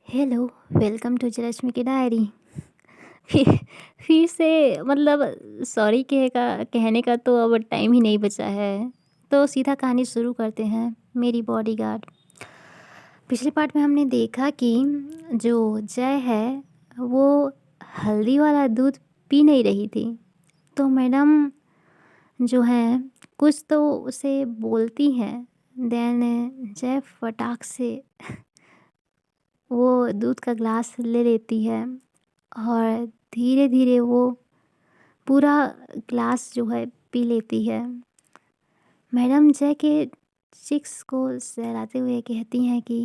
Hello, welcome to Jayalakshmi की diary. फिर फिर से मतलब सॉरी कहने का तो अब टाइम ही नहीं बचा है। तो सीधा कहानी शुरू करते हैं। मेरी बॉडीगार्ड। पिछले पार्ट में हमने देखा कि जो जय है वो हल्दी वाला दूध पी नहीं रही थी। तो मैडम जो है कुछ तो उसे बोलती हैं। देन जय फटाक से वो दूध का ग्लास ले लेती है और धीरे धीरे वो पूरा ग्लास जो है पी लेती है। मैडम जय के चिक्स को सहलाते हुए कहती हैं कि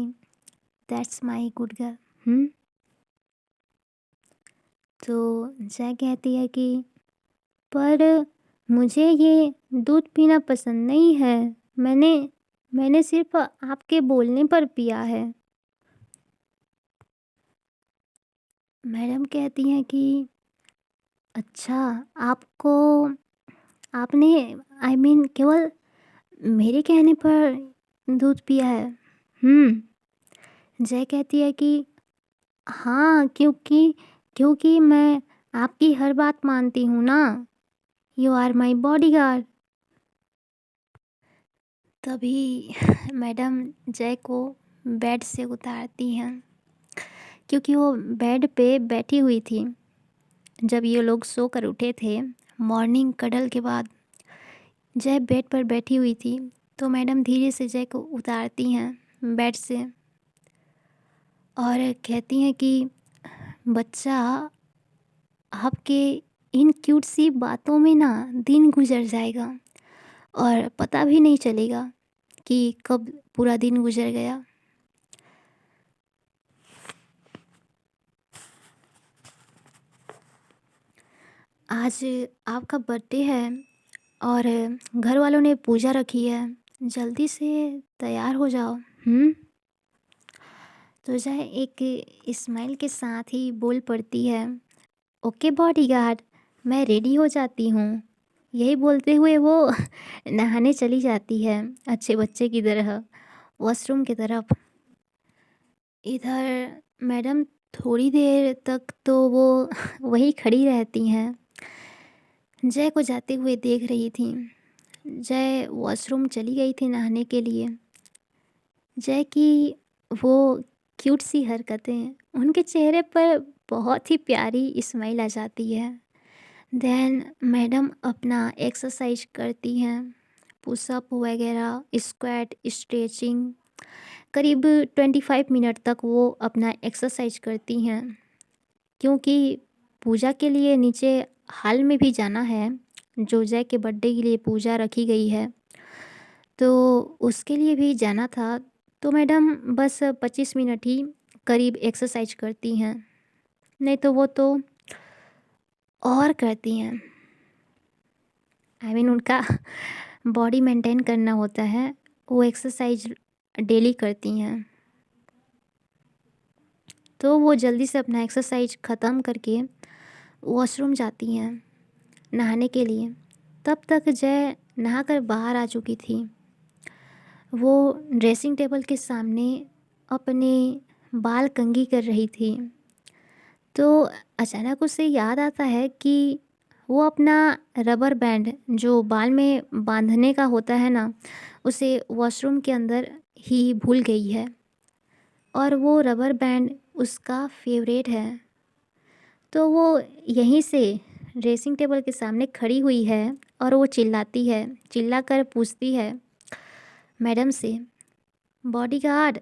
दैट्स माई गुड गर्ल। तो जय कहती है कि पर मुझे ये दूध पीना पसंद नहीं है। मैंने मैंने सिर्फ आपके बोलने पर पिया है। मैडम कहती हैं कि अच्छा, आपको आपने केवल मेरे कहने पर दूध पिया है। जय कहती है कि हाँ, क्योंकि मैं आपकी हर बात मानती हूँ ना। You are my bodyguard. तभी मैडम जय को बेड से उतारती हैं क्योंकि वो बेड पे बैठी हुई थी जब ये लोग सो कर उठे थे। मॉर्निंग कडल के बाद जय बेड पर बैठी हुई थी। तो मैडम धीरे से जय को उतारती हैं बेड से और कहती हैं कि बच्चा, आपके इन क्यूट सी बातों में ना दिन गुजर जाएगा और पता भी नहीं चलेगा कि कब पूरा दिन गुजर गया। आज आपका बर्थडे है और घर वालों ने पूजा रखी है। जल्दी से तैयार हो जाओ। तो जय एक स्माइल के साथ ही बोल पड़ती है, ओके बॉडीगार्ड, मैं रेडी हो जाती हूँ। यही बोलते हुए वो नहाने चली जाती है अच्छे बच्चे की तरह वॉशरूम की तरफ। इधर मैडम थोड़ी देर तक तो वो वहीं खड़ी रहती हैं, जय को जाते हुए देख रही थी। जय वॉशरूम चली गई थी नहाने के लिए। जय की वो क्यूट सी हरकतें, उनके चेहरे पर बहुत ही प्यारी स्माइल आ जाती है। देन मैडम अपना एक्सरसाइज करती हैं, पुशअप वगैरह, स्क्वाट, स्ट्रेचिंग। करीब 25 मिनट तक वो अपना एक्सरसाइज करती हैं क्योंकि पूजा के लिए नीचे हॉल में भी जाना है। जो जय के बर्थडे के लिए पूजा रखी गई है तो उसके लिए भी जाना था। तो मैडम बस 25 मिनट ही करीब एक्सरसाइज करती हैं, नहीं तो वो तो और करती हैं। उनका बॉडी मेंटेन करना होता है, वो एक्सरसाइज डेली करती हैं। तो वो जल्दी से अपना एक्सरसाइज ख़त्म करके वॉशरूम जाती हैं नहाने के लिए। तब तक जय नहाकर बाहर आ चुकी थी। वो ड्रेसिंग टेबल के सामने अपने बाल कंघी कर रही थी। तो अचानक उसे याद आता है कि वो अपना रबर बैंड जो बाल में बांधने का होता है ना, उसे वॉशरूम के अंदर ही भूल गई है और वो रबर बैंड उसका फेवरेट है। तो वो यहीं से ड्रेसिंग टेबल के सामने खड़ी हुई है और वो चिल्लाती है, चिल्लाकर पूछती है मैडम से, बॉडीगार्ड।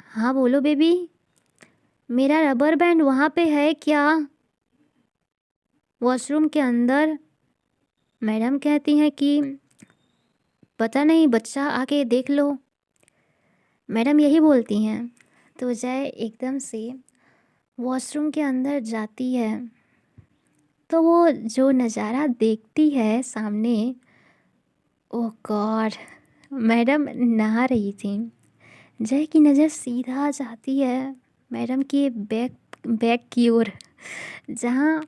हाँ बोलो बेबी, मेरा रबर बैंड वहाँ पे है क्या वॉशरूम के अंदर? मैडम कहती हैं कि पता नहीं बच्चा, आके देख लो। मैडम यही बोलती हैं। तो जय एकदम से वॉशरूम के अंदर जाती है तो वो जो नज़ारा देखती है सामने, ओह गॉड, मैडम नहा रही थी। जय की नज़र सीधा जाती है मैडम के बैक बैक की ओर, जहाँ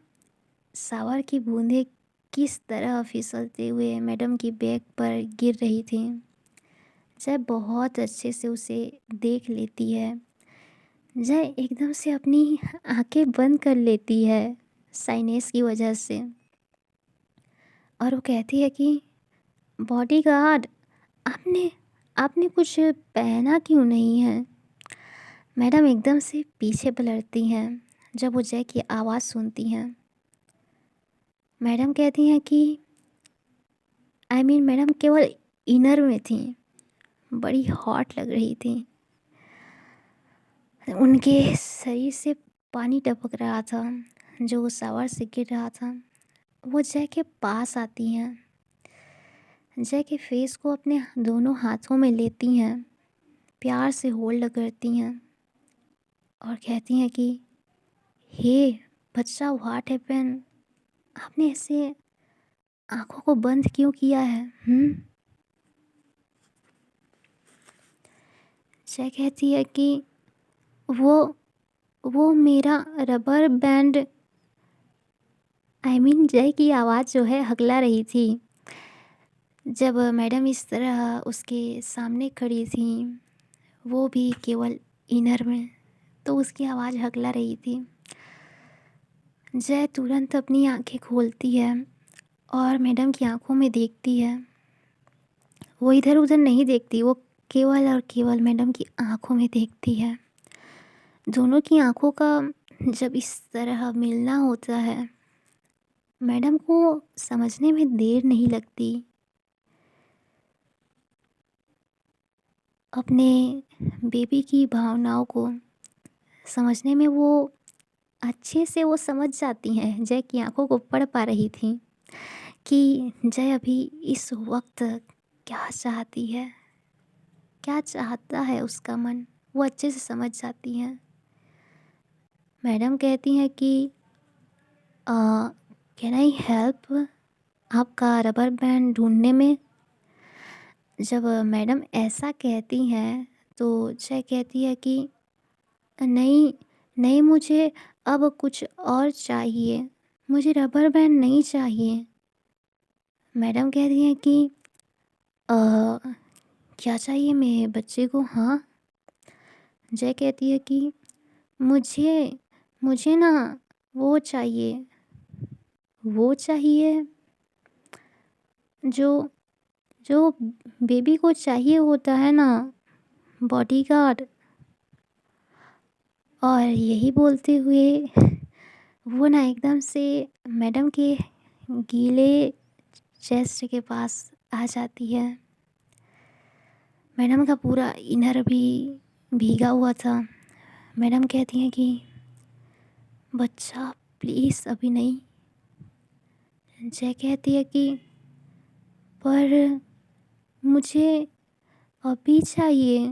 शावर की बूंदें किस तरह फिसलते हुए मैडम की बैक पर गिर रही थी। जय बहुत अच्छे से उसे देख लेती है। जय एकदम से अपनी आंखें बंद कर लेती है साइनेस की वजह से। और वो कहती है कि बॉडीगार्ड, आपने आपने कुछ पहना क्यों नहीं है। मैडम एकदम से पीछे पलटती हैं जब वो जय की आवाज़ सुनती हैं। मैडम कहती हैं कि मैडम केवल इनर में थी, बड़ी हॉट लग रही थी। उनके शरीर से पानी टपक रहा था जो शावर से गिर रहा था। वो जय के पास आती हैं, जय के फेस को अपने दोनों हाथों में लेती हैं, प्यार से होल्ड करती हैं और कहती हैं कि हे बच्चा, व्हाट हैपन, आपने ऐसे आंखों को बंद क्यों किया है। जय कहती है कि वो वो मेरा रबर बैंड, जय की आवाज़ जो है हकला रही थी। जब मैडम इस तरह उसके सामने खड़ी थी, वो भी केवल इनर में, तो उसकी आवाज़ हकला रही थी। जय तुरंत अपनी आंखें खोलती है और मैडम की आंखों में देखती है। वो इधर उधर नहीं देखती, वो केवल और केवल मैडम की आंखों में देखती है। दोनों की आंखों का जब इस तरह मिलना होता है, मैडम को समझने में देर नहीं लगती। अपने बेबी की भावनाओं को समझने में वो अच्छे से वो समझ जाती हैं। जय की आंखों को पढ़ पा रही थी कि जय अभी इस वक्त क्या चाहती है, क्या चाहता है उसका मन, वो अच्छे से समझ जाती हैं। मैडम कहती हैं कि कैन आई हेल्प आपका रबर बैंड ढूंढने में। जब मैडम ऐसा कहती हैं तो जय कहती है कि नहीं, नहीं, मुझे अब कुछ और चाहिए, मुझे रबर बैंड नहीं चाहिए। मैडम कहती हैं कि अ, क्या चाहिए मेरे बच्चे को। हाँ, जय कहती है कि मुझे मुझे ना वो चाहिए, वो चाहिए जो जो बेबी को चाहिए होता है ना, बॉडीगार्ड। और यही बोलते हुए वो ना एकदम से मैडम के गीले चेस्ट के पास आ जाती है। मैडम का पूरा इनर भी भीगा हुआ था। मैडम कहती हैं कि बच्चा प्लीज़ अभी नहीं। जय कहती है कि पर मुझे अभी चाहिए,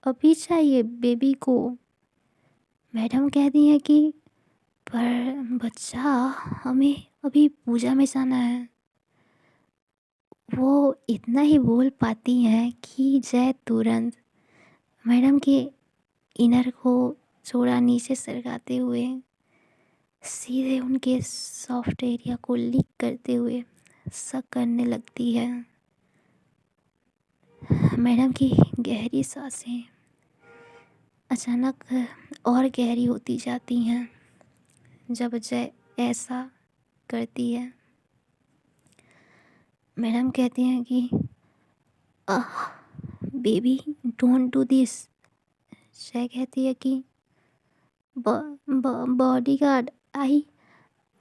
अभी चाहिए बेबी को। मैडम कहती हैं कि पर बच्चा, हमें अभी पूजा में जाना है। वो इतना ही बोल पाती हैं कि जय तुरंत मैडम के इनर को थोड़ा नीचे सरकाते हुए सीधे उनके सॉफ्ट एरिया को लीक करते हुए सक करने लगती है। मैडम की गहरी सांसें अचानक और गहरी होती जाती हैं जब जय ऐसा करती है। मैडम कहती हैं कि ah baby, don't do this. Jai कहती है कि bodyguard, I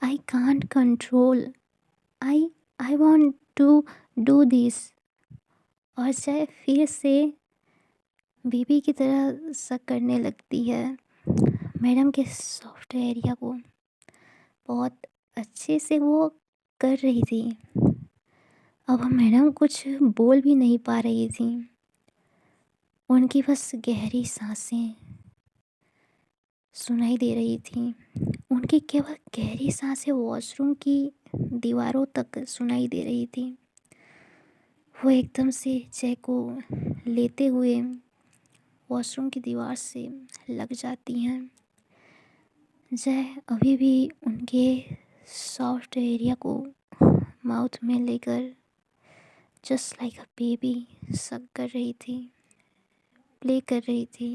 I can't control, I I want to do this. और जय फिर से बेबी की तरह सक करने लगती है मैडम के सॉफ्ट एरिया को। बहुत अच्छे से वो कर रही थी। अब मैडम कुछ बोल भी नहीं पा रही थी, उनकी बस गहरी सांसें सुनाई दे रही थी। उनकी केवल गहरी सांसें वॉशरूम की दीवारों तक सुनाई दे रही थी। वो एकदम से जय को लेते हुए वॉशरूम की दीवार से लग जाती हैं। जय अभी भी उनके सॉफ्ट एरिया को माउथ में लेकर जस्ट लाइक अ बेबी सक कर रही थी, प्ले कर रही थी।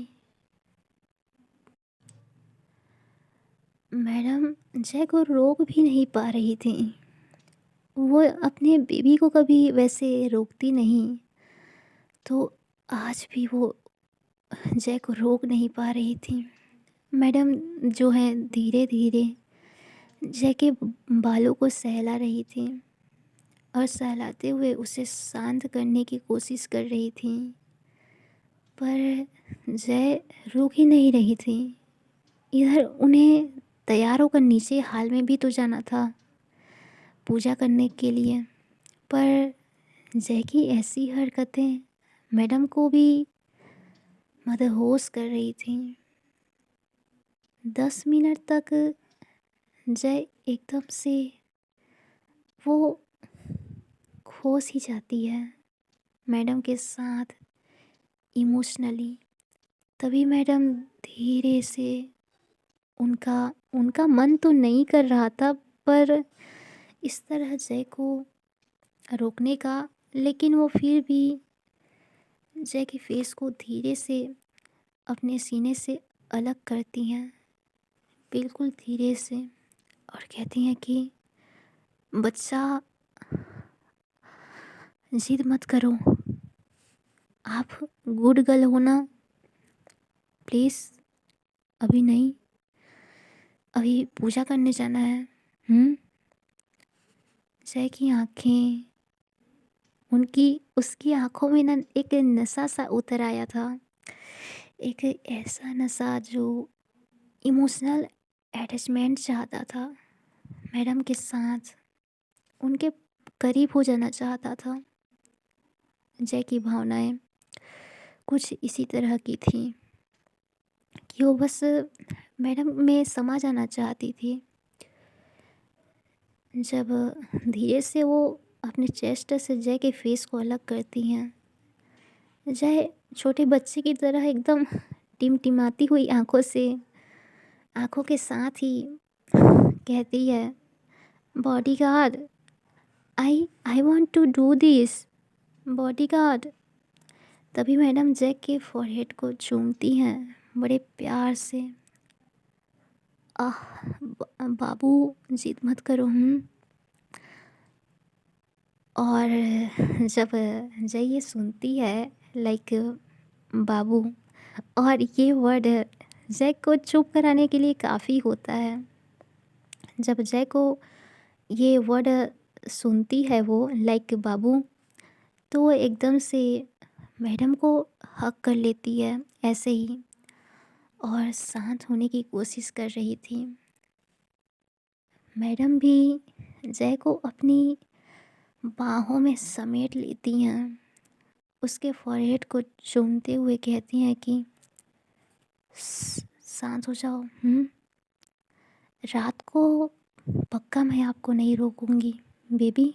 मैडम जय को रोक भी नहीं पा रही थी। वो अपने बेबी को कभी वैसे रोकती नहीं, तो आज भी वो जय को रोक नहीं पा रही थी। मैडम जो है धीरे-धीरे जय के बालों को सहला रही थी और सहलाते हुए उसे शांत करने की कोशिश कर रही थी, पर जय रुक ही नहीं रही थी। इधर उन्हें तैयार होकर नीचे हॉल में भी तो जाना था पूजा करने के लिए, पर जय की ऐसी हरकतें मैडम को भी मदहोश कर रही थी। 10 मिनट तक जय एकदम से वो खो सी जाती है मैडम के साथ इमोशनली। तभी मैडम धीरे से उनका उनका मन तो नहीं कर रहा था, पर इस तरह जय को रोकने का, लेकिन वो फिर भी जय के फेस को धीरे से अपने सीने से अलग करती हैं, बिल्कुल धीरे से, और कहती हैं कि बच्चा जिद मत करो, आप गुड गर्ल हो ना, प्लीज़ अभी नहीं, अभी पूजा करने जाना है। जय की आंखें, उनकी उसकी आंखों में ना एक नशा सा उतर आया था, एक ऐसा नशा जो इमोशनल अटैचमेंट चाहता था मैडम के साथ, उनके करीब हो जाना चाहता था। जय की भावनाएं कुछ इसी तरह की थी कि वो बस मैडम में समा जाना चाहती थी। जब धीरे से वो अपने चेस्ट से जय के फेस को अलग करती हैं, जय छोटे बच्चे की तरह एकदम टिमटिमाती हुई आंखों के साथ ही कहती है, bodyguard, I want to do this, bodyguard. तभी मैडम जय के फॉरहेड को चूमती हैं बड़े प्यार से। आह, बाबू जिद मत करो। और जब जय ये सुनती है लाइक बाबू, और ये वर्ड जय को चुप कराने के लिए काफ़ी होता है। जब जय को ये वर्ड सुनती है वो लाइक बाबू, तो वो एकदम से मैडम को हग कर लेती है ऐसे ही, और शांत होने की कोशिश कर रही थी। मैडम भी जय को अपनी बाहों में समेट लेती हैं, उसके फॉरहेड को चूमते हुए कहती हैं कि शांत हो जाओ। रात को पक्का मैं आपको नहीं रोकूंगी बेबी।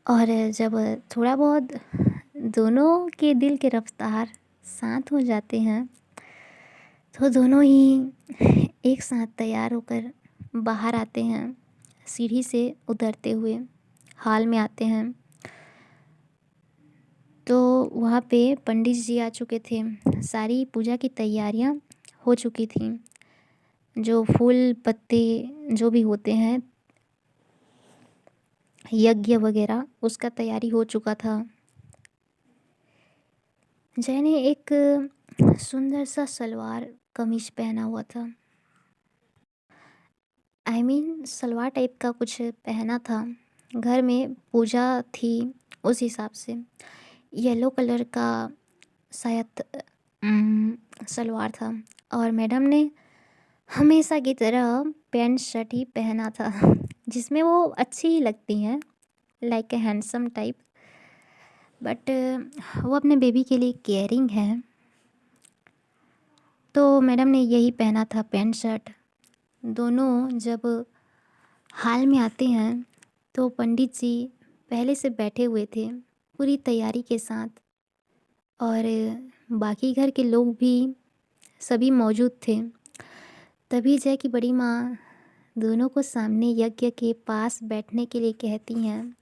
और जब थोड़ा बहुत दोनों के दिल के रफ्तार शांत हो जाते हैं, तो दोनों ही एक साथ तैयार होकर बाहर आते हैं, सीढ़ी से उतरते हुए हॉल में आते हैं। तो वहाँ पे पंडित जी आ चुके थे, सारी पूजा की तैयारियाँ हो चुकी थी, जो फूल पत्ते जो भी होते हैं यज्ञ वगैरह, उसका तैयारी हो चुका था। जय ने एक सुंदर सा सलवार कमीज पहना हुआ था, सलवार टाइप का कुछ पहना था। घर में पूजा थी, उस हिसाब से येलो कलर का शायद सलवार था, और मैडम ने हमेशा की तरह पैंट शर्ट ही पहना था जिसमें वो अच्छी ही लगती हैं like a handsome type, but वो अपने बेबी के लिए केयरिंग है, तो मैडम ने यही पहना था पैंट शर्ट। दोनों जब हॉल में आते हैं तो पंडित जी पहले से बैठे हुए थे पूरी तैयारी के साथ, और बाकी घर के लोग भी सभी मौजूद थे। तभी जय की बड़ी माँ दोनों को सामने यज्ञ के पास बैठने के लिए कहती हैं,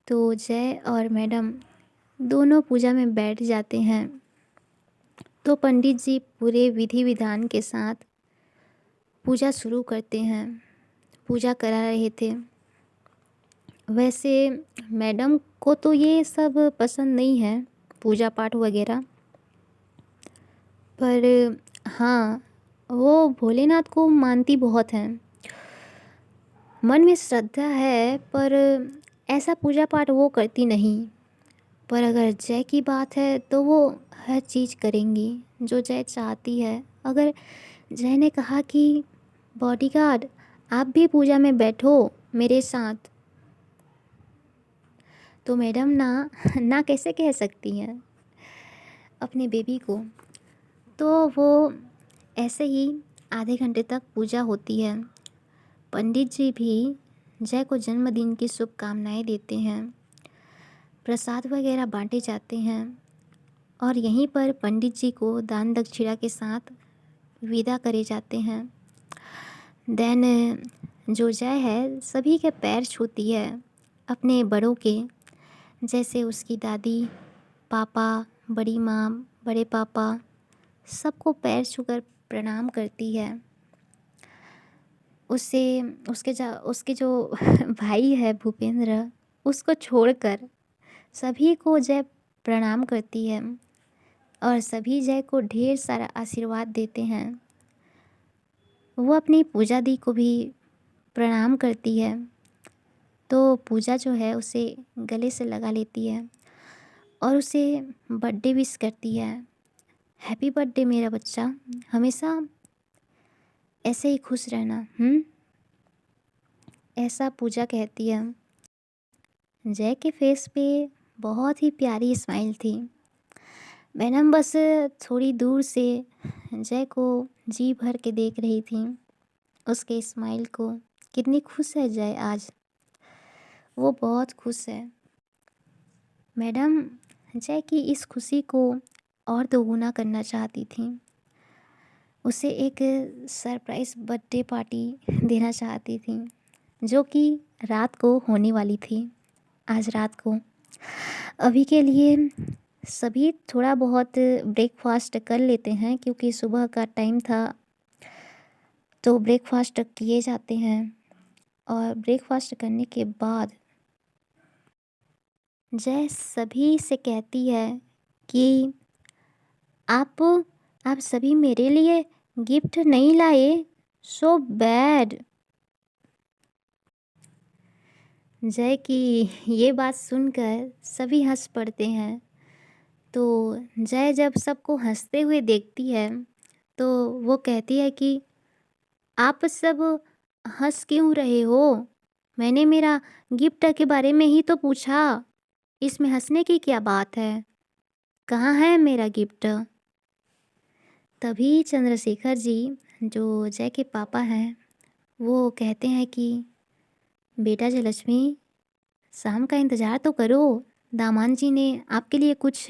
तो जय और मैडम दोनों पूजा में बैठ जाते हैं। तो पंडित जी पूरे विधि विधान के साथ पूजा शुरू करते हैं। पूजा करा रहे थे। वैसे मैडम को तो ये सब पसंद नहीं है, पूजा पाठ वगैरह। पर हाँ, वो भोलेनाथ को मानती बहुत हैं। मन में श्रद्धा है, पर ऐसा पूजा पाठ वो करती नहीं। पर अगर जय की बात है तो वो हर चीज़ करेंगी जो जय चाहती है। अगर जय ने कहा कि बॉडीगार्ड आप भी पूजा में बैठो मेरे साथ, तो मैडम ना ना कैसे कह सकती हैं अपने बेबी को। तो वो ऐसे ही आधे घंटे तक पूजा होती है। पंडित जी भी जय को जन्मदिन की शुभकामनाएं देते हैं। प्रसाद वगैरह बांटे जाते हैं और यहीं पर पंडित जी को दान दक्षिणा के साथ विदा करे जाते हैं। देन जो जय है सभी के पैर छूती है, अपने बड़ों के, जैसे उसकी दादी, पापा, बड़ी माँ, बड़े पापा, सबको पैर छूकर प्रणाम करती है। उससे उसके जो भाई है भूपेंद्र, उसको छोड़कर सभी को जय प्रणाम करती है और सभी जय को ढेर सारा आशीर्वाद देते हैं। वो अपनी पूजा दी को भी प्रणाम करती है, तो पूजा जो है उसे गले से लगा लेती है और उसे बर्थडे विश करती है। हैप्पी बर्थडे मेरा बच्चा, हमेशा ऐसे ही खुश रहना। ऐसा पूजा कहती है। जय के फेस पे बहुत ही प्यारी स्माइल थी। मैडम बस थोड़ी दूर से जय को जी भर के देख रही थी, उसके स्माइल को। कितनी खुश है जय आज, वो बहुत खुश है। मैडम जय की इस खुशी को और दोगुना करना चाहती थी। उसे एक सरप्राइज़ बर्थडे पार्टी देना चाहती थी, जो कि रात को होने वाली थी, आज रात को। अभी के लिए सभी थोड़ा बहुत ब्रेकफास्ट कर लेते हैं, क्योंकि सुबह का टाइम था, तो ब्रेकफास्ट किए जाते हैं। और ब्रेकफास्ट करने के बाद जय सभी से कहती है कि आप आप सभी मेरे लिए गिफ्ट नहीं लाए, सो बैड। जय की ये बात सुनकर सभी हंस पड़ते हैं। तो जय जब सबको हंसते हुए देखती है तो वो कहती है कि आप सब हंस क्यों रहे हो? मैंने मेरा गिफ्ट के बारे में ही तो पूछा, इसमें हंसने की क्या बात है? कहाँ है मेरा गिफ्ट? तभी चंद्रशेखर जी, जो जय के पापा हैं, वो कहते हैं कि बेटा जयलक्ष्मी, शाम का इंतज़ार तो करो, दामाद जी ने आपके लिए कुछ।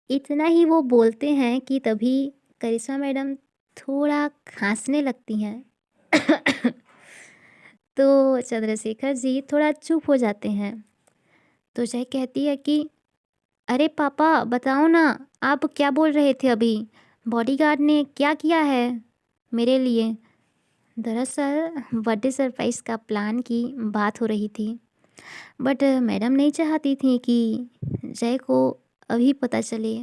इतना ही वो बोलते हैं कि तभी करिश्मा मैडम थोड़ा खांसने लगती हैं। तो चंद्रशेखर जी थोड़ा चुप हो जाते हैं। तो जय कहती है कि अरे पापा बताओ ना, आप क्या बोल रहे थे अभी? बॉडीगार्ड ने क्या किया है मेरे लिए? दरअसल बर्थडे सरप्राइज़ का प्लान की बात हो रही थी, बट मैडम नहीं चाहती थी कि जय को अभी पता चले।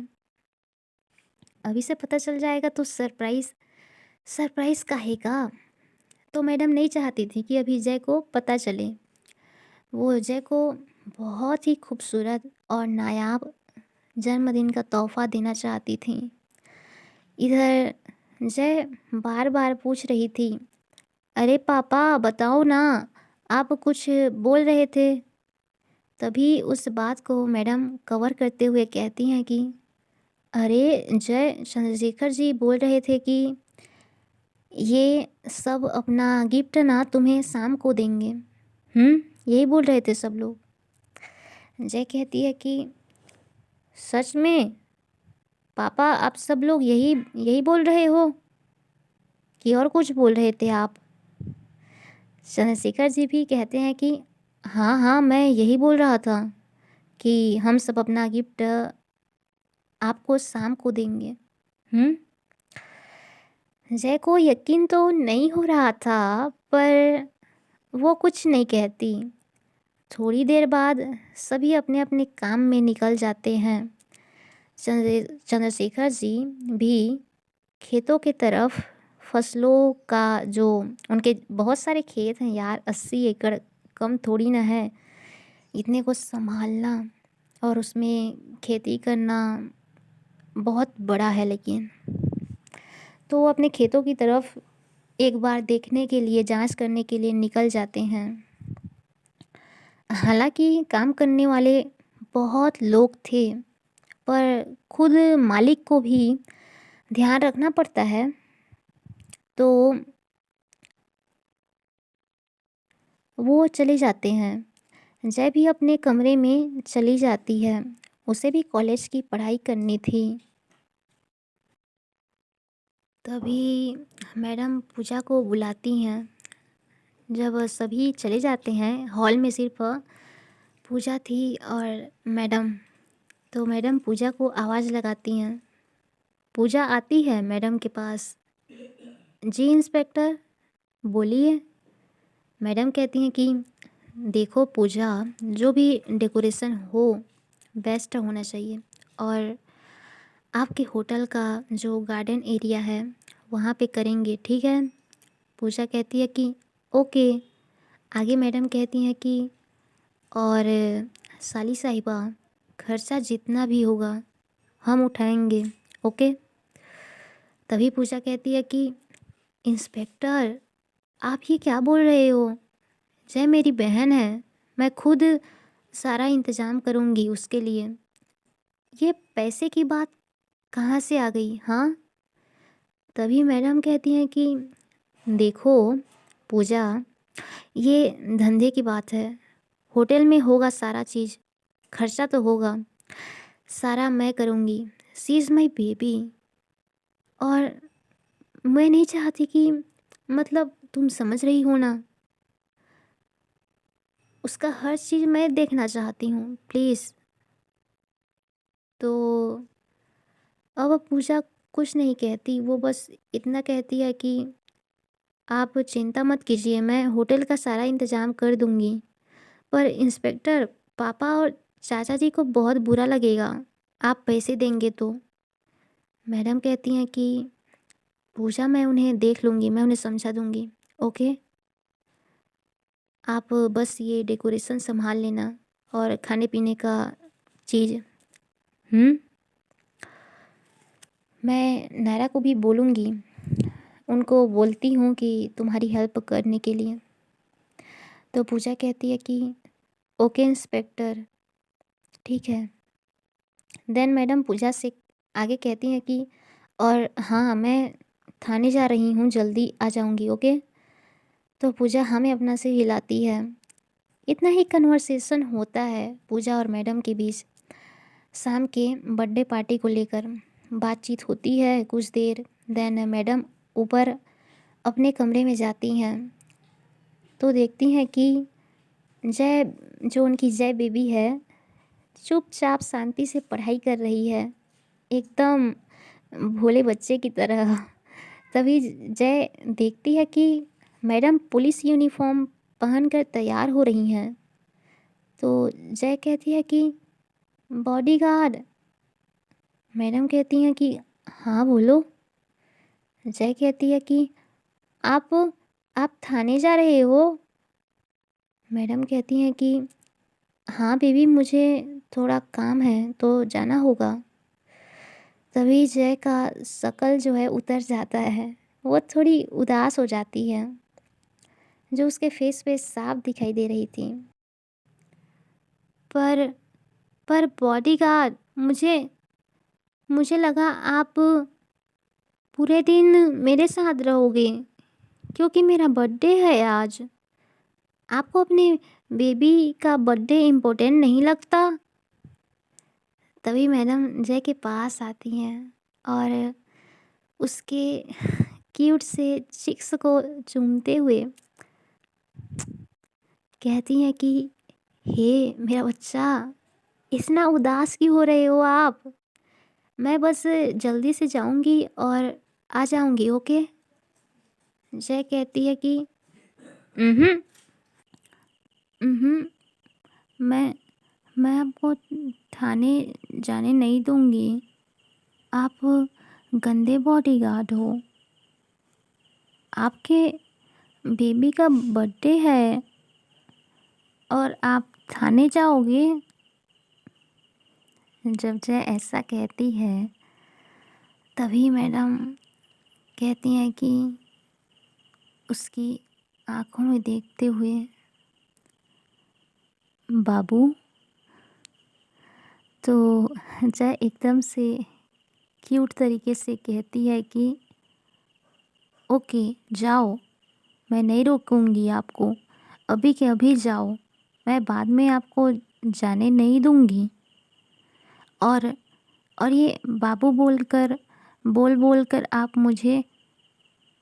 अभी से पता चल जाएगा तो सरप्राइज़ सरप्राइज़ काहे का? तो मैडम नहीं चाहती थी कि अभी जय को पता चले। वो जय को बहुत ही खूबसूरत और नायाब जन्मदिन का तोहफ़ा देना चाहती थी। इधर जय बार बार पूछ रही थी, अरे पापा बताओ ना, आप कुछ बोल रहे थे। तभी उस बात को मैडम कवर करते हुए कहती हैं कि अरे जय, चंद्रशेखर जी बोल रहे थे कि ये सब अपना गिफ्ट ना तुम्हें शाम को देंगे। यही बोल रहे थे सब लोग। जय कहती है कि सच में पापा, आप सब लोग यही यही बोल रहे हो कि और कुछ बोल रहे थे आप? चंद्रशेखर जी भी कहते हैं कि हाँ हाँ, मैं यही बोल रहा था कि हम सब अपना गिफ्ट आपको शाम को देंगे। जय को यकीन तो नहीं हो रहा था, पर वो कुछ नहीं कहती। थोड़ी देर बाद सभी अपने अपने काम में निकल जाते हैं। चंद्रशेखर जी भी खेतों की तरफ, फसलों का जो, उनके बहुत सारे खेत हैं यार, 80 एकड़ कम थोड़ी ना है। इतने को संभालना और उसमें खेती करना बहुत बड़ा है, लेकिन तो वो अपने खेतों की तरफ एक बार देखने के लिए, जांच करने के लिए निकल जाते हैं। हालांकि काम करने वाले बहुत लोग थे, पर खुद मालिक को भी ध्यान रखना पड़ता है। तो वो चले जाते हैं। जय भी अपने कमरे में चली जाती है। उसे भी कॉलेज की पढ़ाई करनी थी। तभी मैडम पूजा को बुलाती हैं। जब सभी चले जाते हैं, हॉल में सिर्फ पूजा थी और मैडम। तो मैडम पूजा को आवाज़ लगाती हैं। पूजा आती है मैडम के पास। जी इंस्पेक्टर, बोलिए। मैडम कहती हैं कि देखो पूजा, जो भी डेकोरेशन हो बेस्ट होना चाहिए, और आपके होटल का जो गार्डन एरिया है वहाँ पे करेंगे, ठीक है। पूजा कहती है कि ओके। आगे मैडम कहती हैं कि और साली साहिबा, खर्चा जितना भी होगा हम उठाएंगे, ओके। तभी पूजा कहती है कि इंस्पेक्टर, आप ये क्या बोल रहे हो? जय मेरी बहन है, मैं खुद सारा इंतज़ाम करूँगी उसके लिए। ये पैसे की बात कहाँ से आ गई, हाँ? तभी मैडम कहती हैं कि देखो पूजा, ये धंधे की बात है। होटल में होगा सारा चीज़, खर्चा तो होगा, सारा मैं करूँगी। She is my baby. और मैं नहीं चाहती कि, मतलब तुम समझ रही हो ना, उसका हर चीज़ मैं देखना चाहती हूँ, प्लीज़। तो अब पूजा कुछ नहीं कहती, वो बस इतना कहती है कि आप चिंता मत कीजिए, मैं होटल का सारा इंतज़ाम कर दूँगी। पर इंस्पेक्टर, पापा और चाचा जी को बहुत बुरा लगेगा, आप पैसे देंगे तो। मैडम कहती हैं कि पूजा, मैं उन्हें देख लूँगी, मैं उन्हें समझा दूँगी, ओके। आप बस ये डेकोरेशन संभाल लेना और खाने पीने का चीज़। हम्म। मैं नायरा को भी बोलूँगी, उनको बोलती हूँ कि तुम्हारी हेल्प करने के लिए। तो पूजा कहती है कि ओके इंस्पेक्टर, ठीक है। देन मैडम पूजा से आगे कहती हैं कि और हाँ, मैं थाने जा रही हूँ, जल्दी आ जाऊँगी, ओके। तो पूजा हमें अपना से हिलाती है। इतना ही कन्वर्सेशन होता है पूजा और मैडम के बीच। शाम के बर्थडे पार्टी को लेकर बातचीत होती है कुछ देर। देन मैडम ऊपर अपने कमरे में जाती हैं, तो देखती हैं कि जय, जो उनकी जय बेबी है, चुपचाप शांति से पढ़ाई कर रही है, एकदम भोले बच्चे की तरह। तभी जय देखती है कि मैडम पुलिस यूनिफॉर्म पहनकर तैयार हो रही हैं। तो जय कहती है कि बॉडीगार्ड। मैडम कहती हैं कि हाँ बोलो। जय कहती है कि आप आप थाने जा रहे हो? मैडम कहती हैं कि हाँ बेबी, मुझे थोड़ा काम है तो जाना होगा। तभी जय का शक्ल जो है उतर जाता है, वो थोड़ी उदास हो जाती है, जो उसके फेस पे साफ दिखाई दे रही थी। पर पर बॉडीगार्ड, मुझे मुझे लगा आप पूरे दिन मेरे साथ रहोगे, क्योंकि मेरा बर्थडे है आज। आपको अपने बेबी का बर्थडे इम्पोर्टेंट नहीं लगता? तभी मैडम जय के पास आती हैं और उसके क्यूट से चिक्स को चूमते हुए कहती हैं कि हे मेरा बच्चा, इतना उदास क्यों हो रहे हो आप? मैं बस जल्दी से जाऊंगी और आ जाऊंगी, ओके। जय कहती है कि उहुँ, उहुँ, मैं मैं आपको थाने जाने नहीं दूँगी। आप गंदे बॉडीगार्ड हो। आपके बेबी का बर्थडे है और आप थाने जाओगे? जब जय ऐसा कहती है, तभी मैडम कहती हैं कि उसकी आँखों में देखते हुए, बाबू। तो जय एकदम से क्यूट तरीके से कहती है कि ओके जाओ, मैं नहीं रोकूंगी आपको, अभी के अभी जाओ, मैं बाद में आपको जाने नहीं दूंगी। और और ये बाबू बोल बोल कर आप मुझे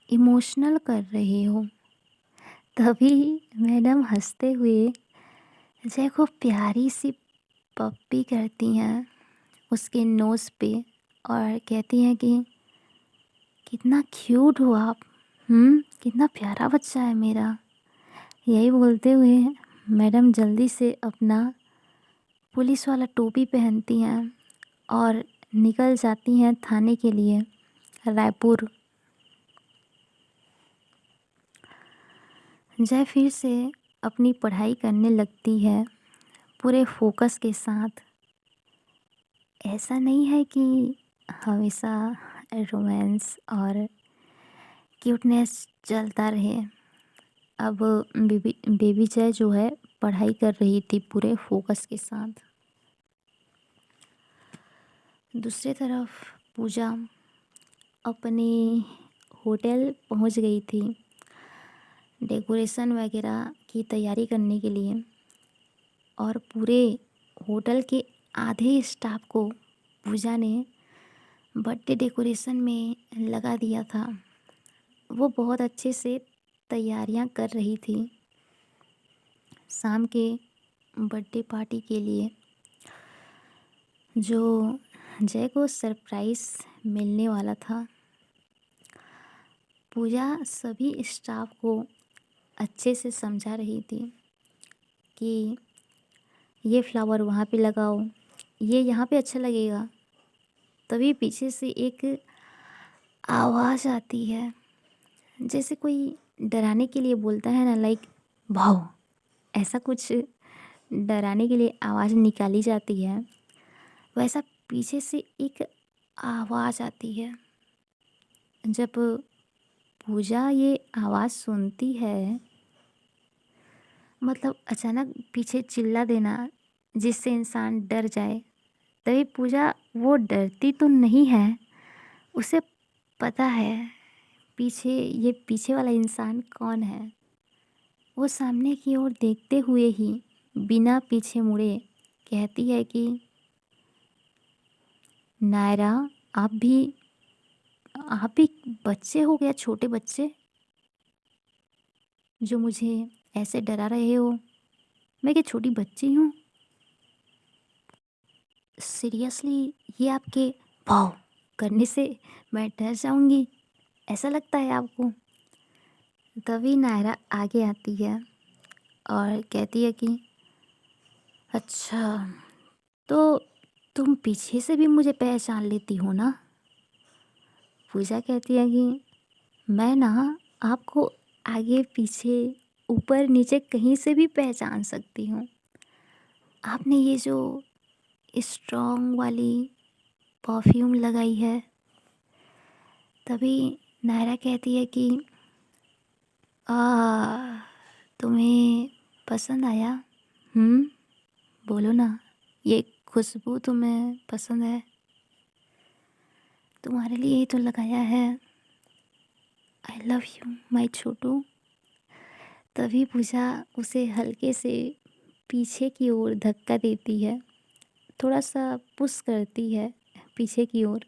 इमोशनल कर रहे हो। तभी मैडम हंसते हुए जय को प्यारी सी पप्पी करती हैं उसके नोज़ पे और कहती हैं कि कितना क्यूट हो आप। कितना प्यारा बच्चा है मेरा। यही बोलते हुए मैडम जल्दी से अपना पुलिस वाला टोपी पहनती हैं और निकल जाती हैं थाने के लिए, रायपुर। जय फिर से अपनी पढ़ाई करने लगती है पूरे फोकस के साथ। ऐसा नहीं है कि हमेशा रोमांस और क्यूटनेस चलता रहे। अब बेबी बेबी जय जो है पढ़ाई कर रही थी पूरे फोकस के साथ। दूसरी तरफ पूजा अपने होटल पहुंच गई थी डेकोरेशन वगैरह की तैयारी करने के लिए, और पूरे होटल के आधे स्टाफ को पूजा ने बर्थडे डेकोरेशन में लगा दिया था। वो बहुत अच्छे से तैयारियां कर रही थी शाम के बर्थडे पार्टी के लिए, जो जय को सरप्राइज़ मिलने वाला था। पूजा सभी स्टाफ को अच्छे से समझा रही थी कि ये फ्लावर वहाँ पे लगाओ, ये यहाँ पे अच्छा लगेगा। तभी पीछे से एक आवाज़ आती है, जैसे कोई डराने के लिए बोलता है ना, लाइक भाव, ऐसा कुछ डराने के लिए आवाज़ निकाली जाती है, वैसा पीछे से एक आवाज़ आती है। जब पूजा ये आवाज़ सुनती है, मतलब अचानक पीछे चिल्ला देना जिससे इंसान डर जाए, तभी पूजा वो डरती तो नहीं है, उसे पता है पीछे वाला इंसान कौन है। वो सामने की ओर देखते हुए ही बिना पीछे मुड़े कहती है कि नायरा, आप भी आप भी बच्चे हो गया, छोटे बच्चे, जो मुझे ऐसे डरा रहे हो। मैं क्या छोटी बच्ची हूँ? सीरियसली ये आपके भाव करने से मैं डर जाऊँगी, ऐसा लगता है आपको? तभी नायरा आगे आती है और कहती है कि अच्छा, तो तुम पीछे से भी मुझे पहचान लेती हो ना? पूजा कहती है कि मैं ना आपको आगे पीछे ऊपर नीचे कहीं से भी पहचान सकती हूँ। आपने ये जो स्ट्रॉन्ग वाली परफ्यूम लगाई है। तभी नायरा कहती है कि आ तुम्हें पसंद आया? हम्म, बोलो ना, ये खुशबू तुम्हें पसंद है? तुम्हारे लिए ही तो लगाया है। आई लव यू माय छोटू। तभी पूजा उसे हल्के से पीछे की ओर धक्का देती है, थोड़ा सा पुश करती है पीछे की ओर,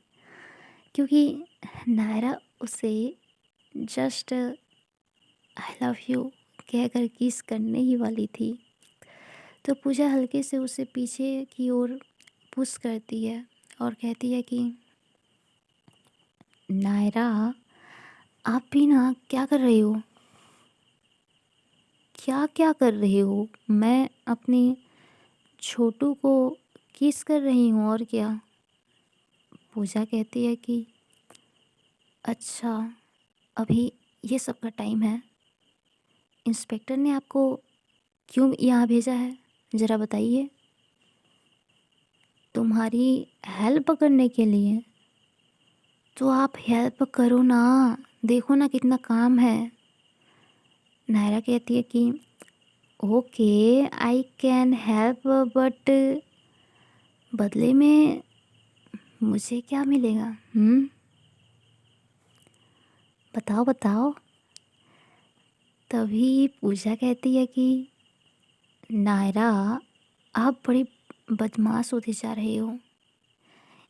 क्योंकि नायरा उसे जस्ट आई लव यू कहकर किस करने ही वाली थी। तो पूजा हल्के से उसे पीछे की ओर पुश करती है और कहती है कि नायरा, आप भी ना क्या कर रहे हो? क्या-क्या कर रहे हो? मैं अपने छोटू को किस कर रही हूँ और क्या। पूजा कहती है कि अच्छा, अभी ये सब का टाइम है। इंस्पेक्टर ने आपको क्यों यहाँ भेजा है? ज़रा बताइए। तुम्हारी हेल्प करने के लिए। तो आप हेल्प करो ना, देखो ना कितना काम है। नायरा कहती है कि okay, I can help, but बदले में मुझे क्या मिलेगा? बताओ बताओ। तभी पूजा कहती है कि नायरा, आप बड़ी बदमाश होते जा रहे हो।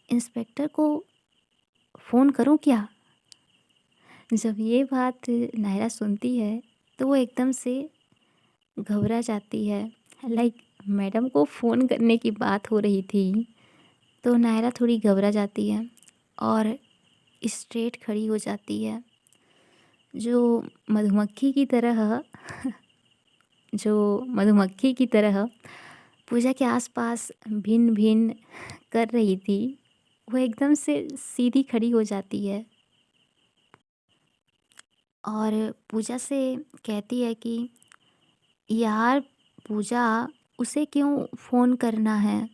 इंस्पेक्टर को फ़ोन करूं क्या? जब ये बात नायरा सुनती है तो वो एकदम से घबरा जाती है। लाइक मैडम को फ़ोन करने की बात हो रही थी, तो नायरा थोड़ी घबरा जाती है और स्ट्रेट खड़ी हो जाती है। जो मधुमक्खी की तरह जो मधुमक्खी की तरह पूजा के आसपास भिन-भिन कर रही थी, वो एकदम से सीधी खड़ी हो जाती है और पूजा से कहती है कि यार पूजा, उसे क्यों फ़ोन करना है?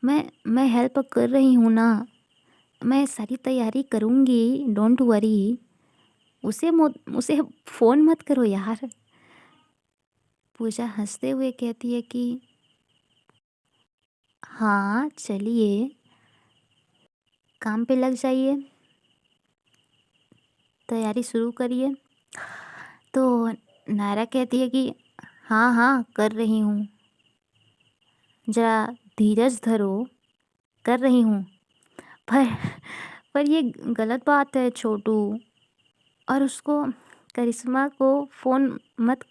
मैं हेल्प कर रही हूँ ना, मैं सारी तैयारी करूँगी, डोंट वरी। उसे फ़ोन मत करो यार। पूजा हँसते हुए कहती है कि हाँ, चलिए काम पे लग जाइए, तैयारी शुरू करिए। तो नायरा कहती है कि हाँ, हाँ, कर रही हूँ, ज़रा धीरज धरो, कर रही हूँ। पर पर ये गलत बात है छोटू, और उसको करिश्मा को फ़ोन मत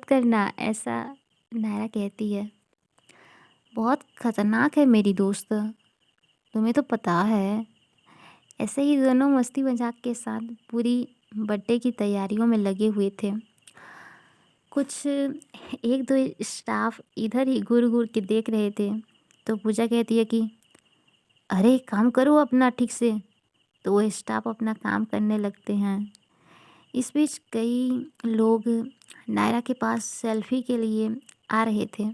करना, ऐसा नायरा कहती है। बहुत ख़तरनाक है मेरी दोस्त, तुम्हें तो पता है। ऐसे ही दोनों मस्ती मज़ाक के साथ पूरी बर्थडे की तैयारियों में लगे हुए थे। कुछ 1-2 स्टाफ इधर ही घूर-घूर के देख रहे थे, तो पूजा कहती है कि अरे काम करो अपना ठीक से। तो वो स्टाफ अपना काम करने लगते हैं। इस बीच कई लोग नायरा के पास सेल्फी के लिए आ रहे थे।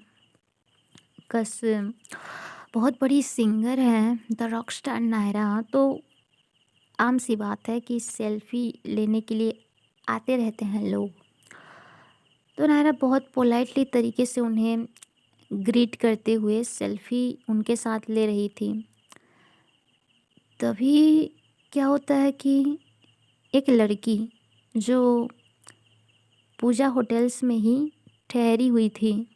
कस बहुत बड़ी सिंगर हैं द रॉकस्टार नायरा, तो आम सी बात है कि सेल्फी लेने के लिए आते रहते हैं लोग। तो नायरा बहुत पोलाइटली तरीके से उन्हें ग्रीट करते हुए सेल्फी उनके साथ ले रही थी। तभी क्या होता है कि एक लड़की जो पूजा होटल्स में ही ठहरी हुई थी,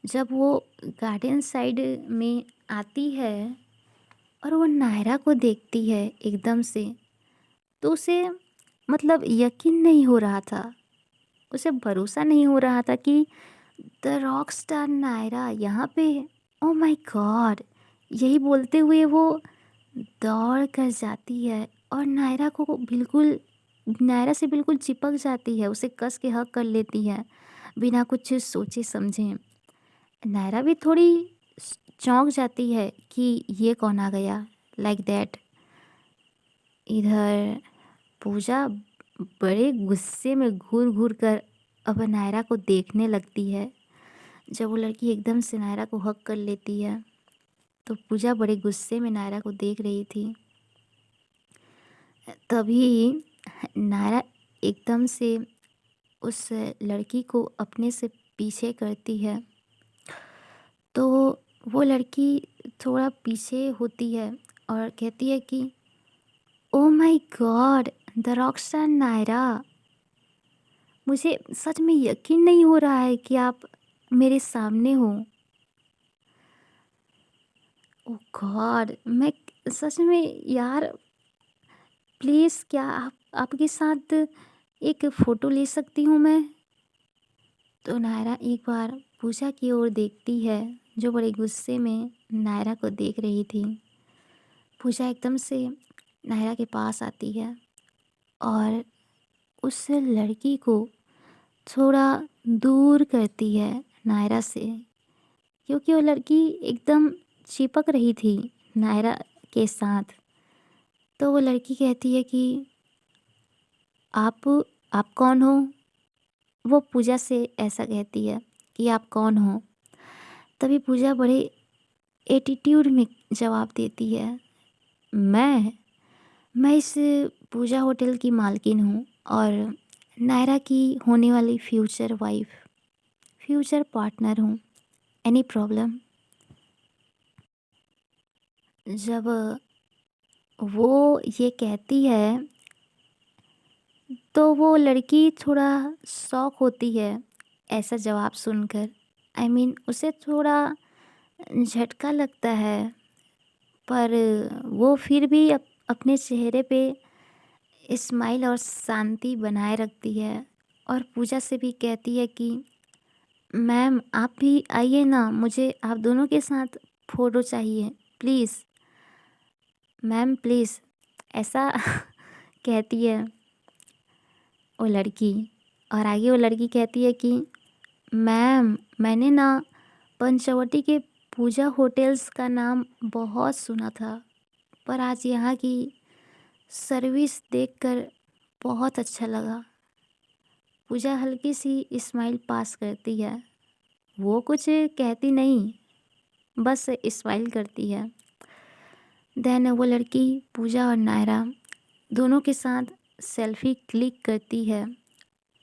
जब वो गार्डन साइड में आती है और वो नायरा को देखती है एकदम से, तो उसे मतलब यकीन नहीं हो रहा था, उसे भरोसा नहीं हो रहा था कि द रॉक स्टार नायरा यहाँ पे है। Oh my God! यही बोलते हुए वो दौड़ कर जाती है और नायरा से बिल्कुल चिपक जाती है, उसे कस के हग कर लेती है, बिना कुछ सोचे समझे। नायरा भी थोड़ी चौंक जाती है कि ये कौन आ गया, लाइक दैट। इधर पूजा बड़े गुस्से में घूर घूर कर अब नायरा को देखने लगती है। जब वो लड़की एकदम से नायरा को हग कर लेती है, तो पूजा बड़े गुस्से में नायरा को देख रही थी। तभी नायरा एकदम से उस लड़की को अपने से पीछे करती है, तो वो लड़की थोड़ा पीछे होती है और कहती है कि oh my god, the rockstar Naira, मुझे सच में यकीन नहीं हो रहा है कि आप मेरे सामने हो। ओह गॉड, मैं सच में यार, प्लीज़ क्या आप आपके साथ एक फ़ोटो ले सकती हूँ मैं? तो नायरा एक बार पूजा की ओर देखती है, जो बड़े गुस्से में नायरा को देख रही थी। पूजा एकदम से नायरा के पास आती है और उस लड़की को थोड़ा दूर करती है नायरा से, क्योंकि वो लड़की एकदम चिपक रही थी नायरा के साथ। तो वो लड़की कहती है कि आप आप कौन हो? वो पूजा से ऐसा कहती है कि आप कौन हो? तभी पूजा बड़े एटीट्यूड में जवाब देती है, मैं मैं इस पूजा होटल की मालकिन हूँ और नायरा की होने वाली फ्यूचर वाइफ, फ्यूचर पार्टनर हूँ। Any problem? जब वो ये कहती है तो वो लड़की थोड़ा शॉक होती है ऐसा जवाब सुनकर। उसे थोड़ा झटका लगता है, पर वो फिर भी अपने चेहरे पे स्माइल और शांति बनाए रखती है और पूजा से भी कहती है कि मैम आप भी आइए ना, मुझे आप दोनों के साथ फ़ोटो चाहिए प्लीज़, मैम प्लीज़, ऐसा कहती है वो लड़की। और आगे वो लड़की कहती है कि मैम मैंने ना पंचवटी के पूजा होटल्स का नाम बहुत सुना था, पर आज यहाँ की सर्विस देखकर बहुत अच्छा लगा। पूजा हल्की सी स्माइल पास करती है, वो कुछ कहती नहीं, बस स्माइल करती है। देन वो लड़की पूजा और नायरा दोनों के साथ सेल्फी क्लिक करती है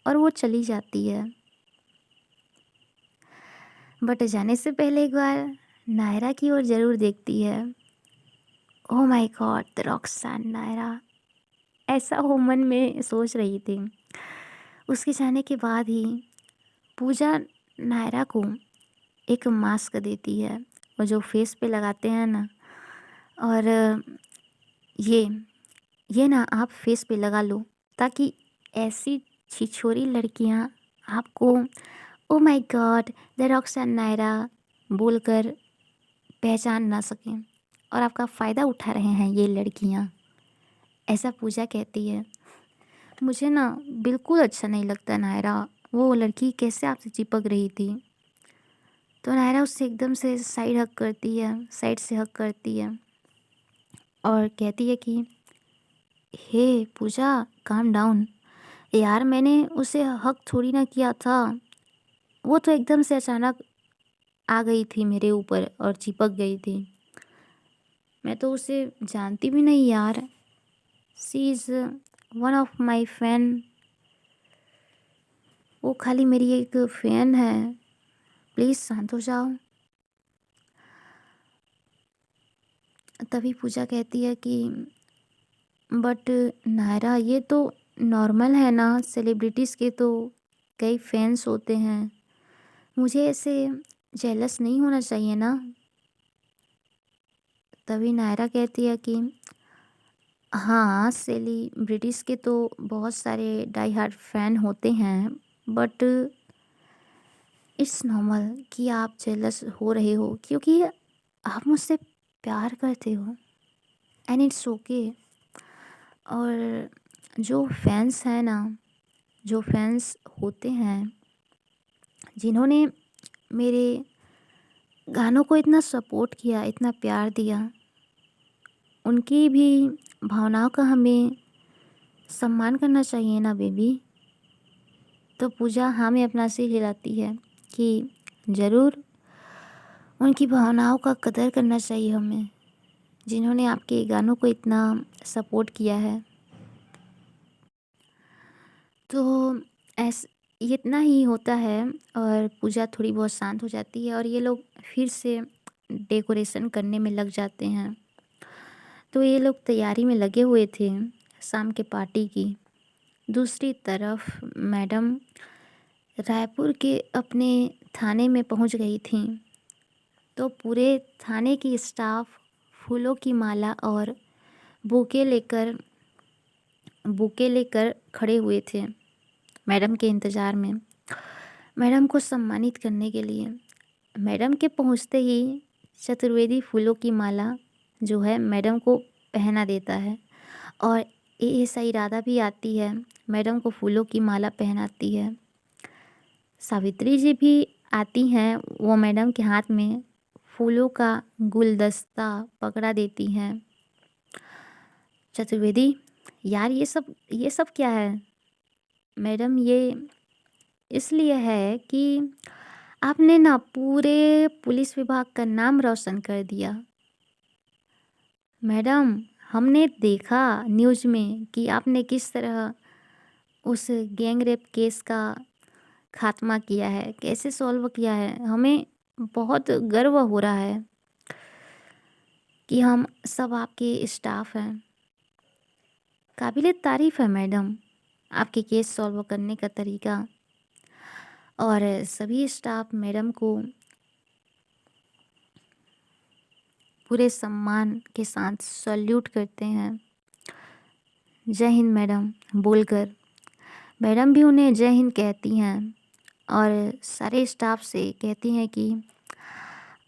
और वो चली जाती है। बट जाने से पहले एक बार नायरा की ओर ज़रूर देखती है। Oh my god, the rockstar Naira, ऐसा वो मन में सोच रही थी। उसके जाने के बाद ही पूजा नायरा को एक मास्क देती है, और जो फेस पे लगाते हैं ना, और ये ये ना आप फेस पे लगा लो, ताकि ऐसी छिछोरी लड़कियां आपको oh my god the rockstar Naira बोलकर पहचान ना सकें, और आपका फ़ायदा उठा रहे हैं ये लड़कियां, ऐसा पूजा कहती है। मुझे ना बिल्कुल अच्छा नहीं लगता नायरा, वो लड़की कैसे आपसे चिपक रही थी। तो नायरा उससे एकदम से साइड हग करती है, साइड से हग करती है और कहती है कि हे पूजा, काम डाउन यार, मैंने उसे हक थोड़ी ना किया था, वो तो एकदम से अचानक आ गई थी मेरे ऊपर और चिपक गई थी। मैं तो उसे जानती भी नहीं यार, she is one of my fan, वो खाली मेरी एक फ़ैन है, प्लीज़ शांत हो जाओ। तभी पूजा कहती है कि बट नायरा, ये तो नॉर्मल है ना, सेलिब्रिटीज़ के तो कई फैंस होते हैं, मुझे ऐसे जेलस नहीं होना चाहिए ना। तभी नायरा कहती है कि हाँ, सेलिब्रिटीज़ के तो बहुत सारे डाई हार्ड फैन होते हैं, बट इट्स नॉर्मल कि आप जेलस हो रहे हो, क्योंकि आप मुझसे प्यार करते हो, एंड इट्स ओके। और जो फैंस हैं ना, जो फैंस होते हैं जिन्होंने मेरे गानों को इतना सपोर्ट किया, इतना प्यार दिया, उनकी भी भावनाओं का हमें सम्मान करना चाहिए ना बेबी। तो पूजा हाँ में अपना सिर हिलाती है कि ज़रूर उनकी भावनाओं का कदर करना चाहिए हमें, जिन्होंने आपके गानों को इतना सपोर्ट किया है। तो ऐस इतना ही होता है, और पूजा थोड़ी बहुत शांत हो जाती है और ये लोग फिर से डेकोरेशन करने में लग जाते हैं। तो ये लोग तैयारी में लगे हुए थे शाम के पार्टी की। दूसरी तरफ मैडम रायपुर के अपने थाने में पहुंच गई थी। तो पूरे थाने की स्टाफ फूलों की माला और बुके लेकर बुके लेकर खड़े हुए थे मैडम के इंतज़ार में, मैडम को सम्मानित करने के लिए। मैडम के पहुंचते ही चतुर्वेदी फूलों की माला जो है मैडम को पहना देता है, और एएसआई राधा भी आती है, मैडम को फूलों की माला पहनाती है। सावित्री जी भी आती हैं, वो मैडम के हाथ में फूलों का गुलदस्ता पकड़ा देती हैं। चतुर्वेदी, यार ये सब क्या है? मैडम, ये इसलिए है कि आपने ना पूरे पुलिस विभाग का नाम रोशन कर दिया। मैडम, हमने देखा न्यूज़ में कि आपने किस तरह उस गैंग रेप केस का खात्मा किया है, कैसे सॉल्व किया है। हमें बहुत गर्व हो रहा है कि हम सब आपके स्टाफ हैं। काबिले तारीफ़ है मैडम, आपके केस सॉल्व करने का तरीका। और सभी स्टाफ मैडम को पूरे सम्मान के साथ सैल्यूट करते हैं। जय हिंद मैडम बोलकर मैडम भी उन्हें जय हिंद कहती हैं और सारे स्टाफ से कहती हैं कि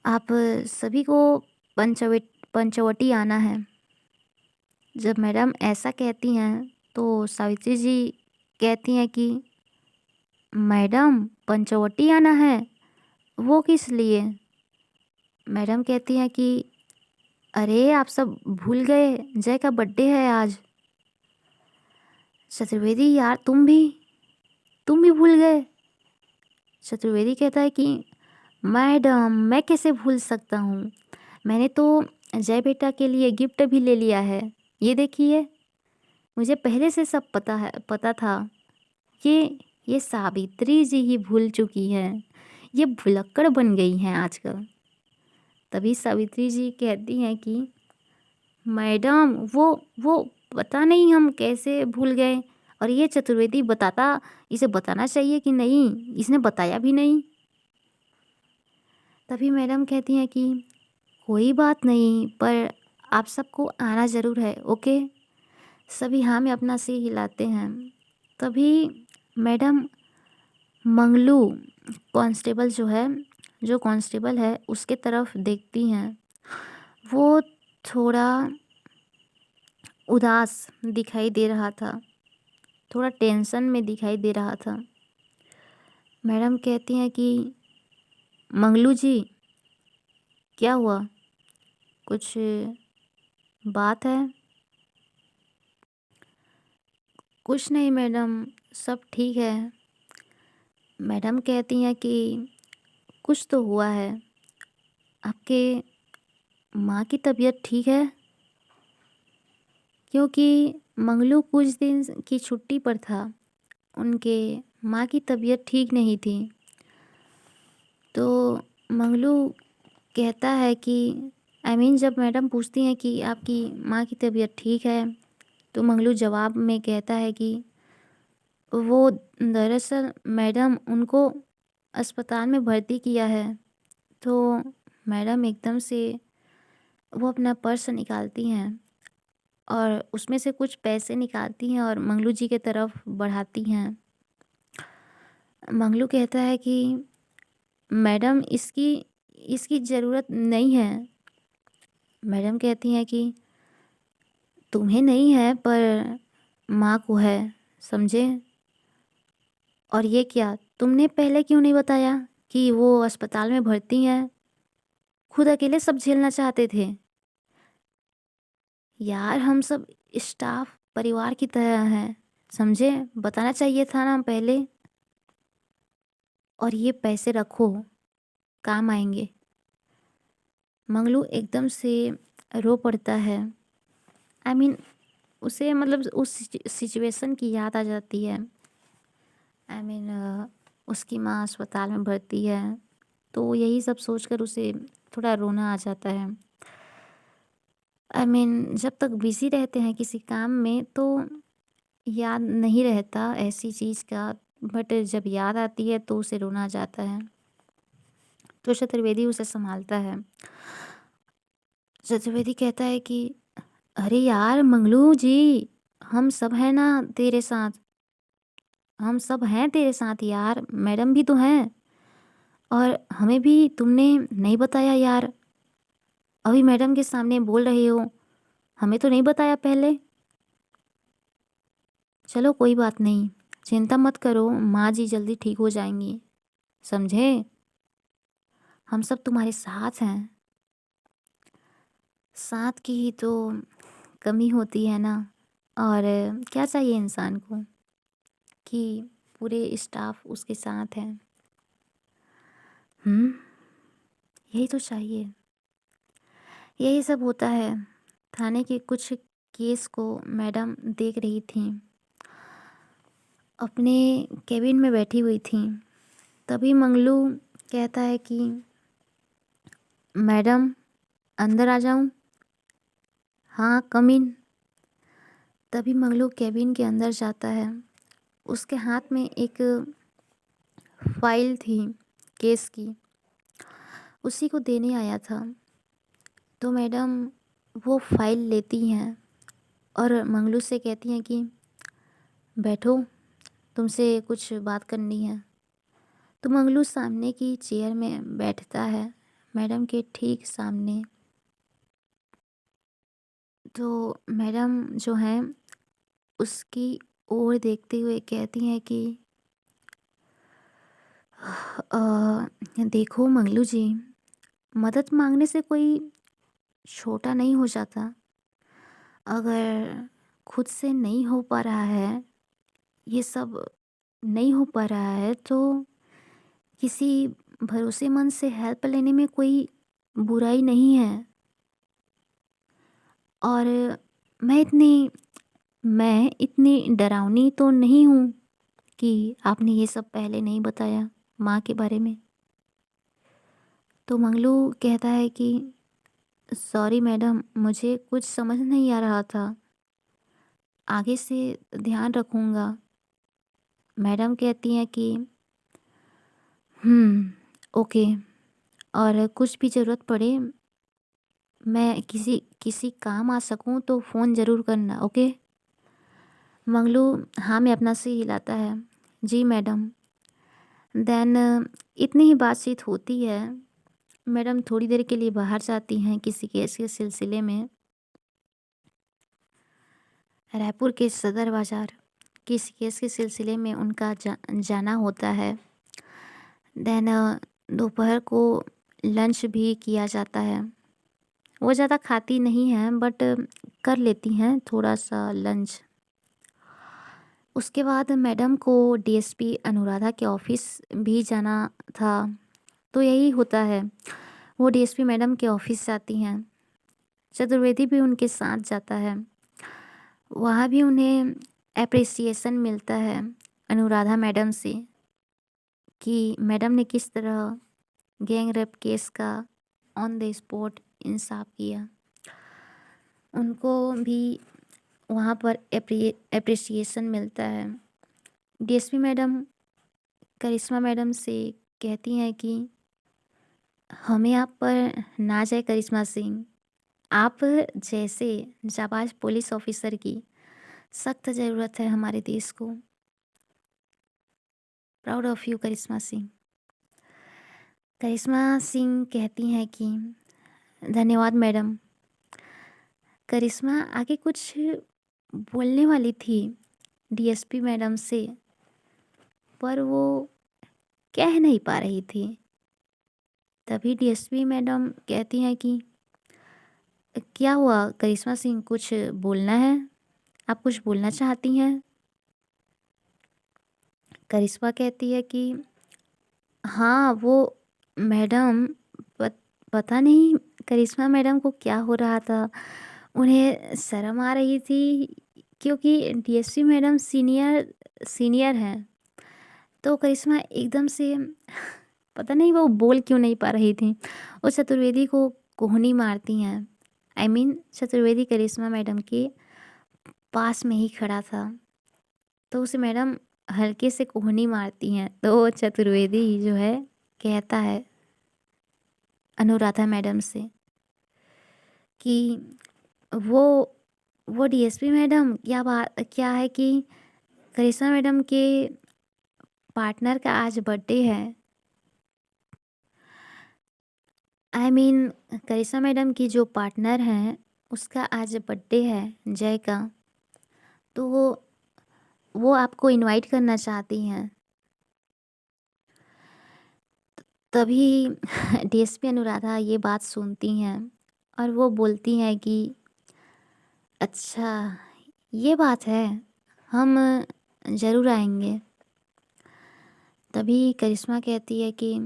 आप सभी को पंचवटी आना है। जब मैडम ऐसा कहती हैं तो सावित्री जी कहती हैं कि मैडम, पंचवटी आना है, वो किस लिए? मैडम कहती हैं कि अरे आप सब भूल गए, जय का बर्थडे है आज। चतुर्वेदी, यार तुम भी भूल गए। चतुर्वेदी कहता है कि मैडम, मैं कैसे भूल सकता हूँ, मैंने तो जय बेटा के लिए गिफ्ट भी ले लिया है। ये देखिए, मुझे पहले से सब पता था कि ये सावित्री जी ही भूल चुकी हैं, ये भुलक्कड़ बन गई हैं आजकल। तभी सावित्री जी कहती हैं कि मैडम, वो पता नहीं हम कैसे भूल गए, और ये चतुर्वेदी इसे बताना चाहिए कि नहीं, इसने बताया भी नहीं। तभी मैडम कहती हैं कि कोई बात नहीं, पर आप सबको आना ज़रूर है, ओके। सभी हाँ में अपना सिर हिलाते हैं। तभी मैडम मंगलू जो कांस्टेबल है उसके तरफ देखती हैं। वो थोड़ा उदास दिखाई दे रहा था, थोड़ा टेंशन में दिखाई दे रहा था। मैडम कहती हैं कि मंगलू जी, क्या हुआ, कुछ बात है? कुछ नहीं मैडम, सब ठीक है। मैडम कहती हैं कि कुछ तो हुआ है, आपके माँ की तबीयत ठीक है? क्योंकि मंगलू कुछ दिन की छुट्टी पर था, उनके माँ की तबीयत ठीक नहीं थी। तो मंगलू कहता है कि जब मैडम पूछती हैं कि आपकी माँ की तबीयत ठीक है, तो मंगलू जवाब में कहता है कि वो दरअसल मैडम उनको अस्पताल में भर्ती किया है। तो मैडम एकदम से वो अपना पर्स निकालती हैं और उसमें से कुछ पैसे निकालती हैं और मंगलू जी के तरफ बढ़ाती हैं। मंगलू कहता है कि मैडम, इसकी इसकी ज़रूरत नहीं है। मैडम कहती हैं कि तुम्हें नहीं है, पर माँ को है, समझे? और ये क्या, तुमने पहले क्यों नहीं बताया कि वो अस्पताल में भर्ती हैं? खुद अकेले सब झेलना चाहते थे। यार, हम सब स्टाफ परिवार की तरह हैं, समझे? बताना चाहिए था ना पहले। और ये पैसे रखो, काम आएंगे। मंगलू एकदम से रो पड़ता है। आई मीन उसे मतलब उस सिचुएशन की याद आ जाती है। आई मीन उसकी माँ अस्पताल में भर्ती है, तो यही सब सोचकर उसे थोड़ा रोना आ जाता है। आई मीन जब तक बिज़ी रहते हैं किसी काम में तो याद नहीं रहता ऐसी चीज़ का, बट जब याद आती है तो उसे रोना आ जाता है। तो चतुर्वेदी उसे संभालता है। चतुर्वेदी कहता है कि अरे यार मंगलू जी, हम सब हैं ना तेरे साथ, हम सब हैं तेरे साथ यार, मैडम भी तो हैं। और हमें भी तुमने नहीं बताया यार, अभी मैडम के सामने बोल रहे हो, हमें तो नहीं बताया पहले। चलो कोई बात नहीं, चिंता मत करो, माँ जी जल्दी ठीक हो जाएँगी, समझे? हम सब तुम्हारे साथ हैं। साथ की ही तो कमी होती है ना। और क्या चाहिए इंसान को कि पूरे स्टाफ उसके साथ हैं। हुँ, यही तो चाहिए। यही सब होता है। थाने के कुछ केस को मैडम देख रही थीं। अपने केबिन में बैठी हुई थीं। तभी मंगलू कहता है कि मैडम अंदर आ जाऊँ? हाँ, कम इन। तभी मंगलू केबिन के अंदर जाता है। उसके हाथ में एक फाइल थी केस की, उसी को देने आया था। तो मैडम वो फाइल लेती हैं और मंगलू से कहती हैं कि बैठो, तुमसे कुछ बात करनी है। तो मंगलू सामने की चेयर में बैठता है, मैडम के ठीक सामने। तो मैडम जो हैं उसकी ओर देखते हुए कहती हैं कि देखो मंगलू जी, मदद मांगने से कोई छोटा नहीं हो जाता। अगर खुद से नहीं हो पा रहा है, ये सब नहीं हो पा रहा है, तो किसी भरोसेमंद से हेल्प लेने में कोई बुराई नहीं है। और मैं इतनी मैं इतनी डरावनी तो नहीं हूँ कि आपने ये सब पहले नहीं बताया माँ के बारे में। तो मंगलू कहता है कि सॉरी मैडम, मुझे कुछ समझ नहीं आ रहा था, आगे से ध्यान रखूँगा। मैडम कहती हैं कि ओके, और कुछ भी ज़रूरत पड़े, मैं किसी किसी काम आ सकूँ तो फ़ोन ज़रूर करना, ओके? मंगलू हाँ में अपना सिर हिलाता है। जी मैडम। देन इतनी ही बातचीत होती है। मैडम थोड़ी देर के लिए बाहर जाती हैं किसी केस के सिलसिले में। रायपुर के सदर बाज़ार किसी केस के सिलसिले में उनका जाना होता है। देन दोपहर को लंच भी किया जाता है। वो ज़्यादा खाती नहीं हैं बट कर लेती हैं थोड़ा-सा लंच। उसके बाद मैडम को डीएसपी अनुराधा के ऑफ़िस भी जाना था। तो यही होता है, वो डीएसपी मैडम के ऑफ़िस जाती हैं। चतुर्वेदी भी उनके साथ जाता है। वहाँ भी उन्हें एप्रिसिएशन मिलता है अनुराधा मैडम से कि मैडम ने किस तरह गैंग रेप केस का ऑन द स्पॉट इंसाफ किया। उनको भी वहाँ पर एप्रिसिएशन मिलता है। डीएसपी मैडम करिश्मा मैडम से कहती हैं कि हमें आप पर नाज़ है करिश्मा सिंह। आप जैसे जाबाज पुलिस ऑफिसर की सख्त ज़रूरत है हमारे देश को। प्राउड ऑफ यू करिश्मा सिंह। करिश्मा सिंह कहती हैं कि धन्यवाद मैडम। करिश्मा आगे कुछ बोलने वाली थी डीएसपी मैडम से, पर वो कह नहीं पा रही थी। तभी डीएसपी मैडम कहती हैं कि क्या हुआ करिश्मा सिंह, कुछ बोलना है? आप कुछ बोलना चाहती हैं? करिश्मा कहती है कि हाँ, वो मैडम, पत पता नहीं करिश्मा मैडम को क्या हो रहा था। उन्हें शर्म आ रही थी क्योंकि डीएसपी मैडम सीनियर सीनियर हैं। तो करिश्मा एकदम से पता नहीं वो बोल क्यों नहीं पा रही थी। वो चतुर्वेदी को कोहनी मारती हैं। I mean Chaturvedi Karishma madam के पास में ही खड़ा था। तो उसे मैडम हल्के से कोहनी मारती हैं। तो चतुर्वेदी जो है कहता है अनुराधा मैडम से कि वो वो डीएसपी मैडम, क्या है कि करिश्मा मैडम के पार्टनर का आज बर्थडे है। आई मीन करिश्मा मैडम की जो पार्टनर हैं उसका आज बर्थडे है, जय का। तो वो वो आपको इनवाइट करना चाहती हैं। तभी डीएसपी अनुराधा ये बात सुनती हैं और वो बोलती हैं कि अच्छा, ये बात है, हम ज़रूर आएँगे। तभी करिश्मा कहती है कि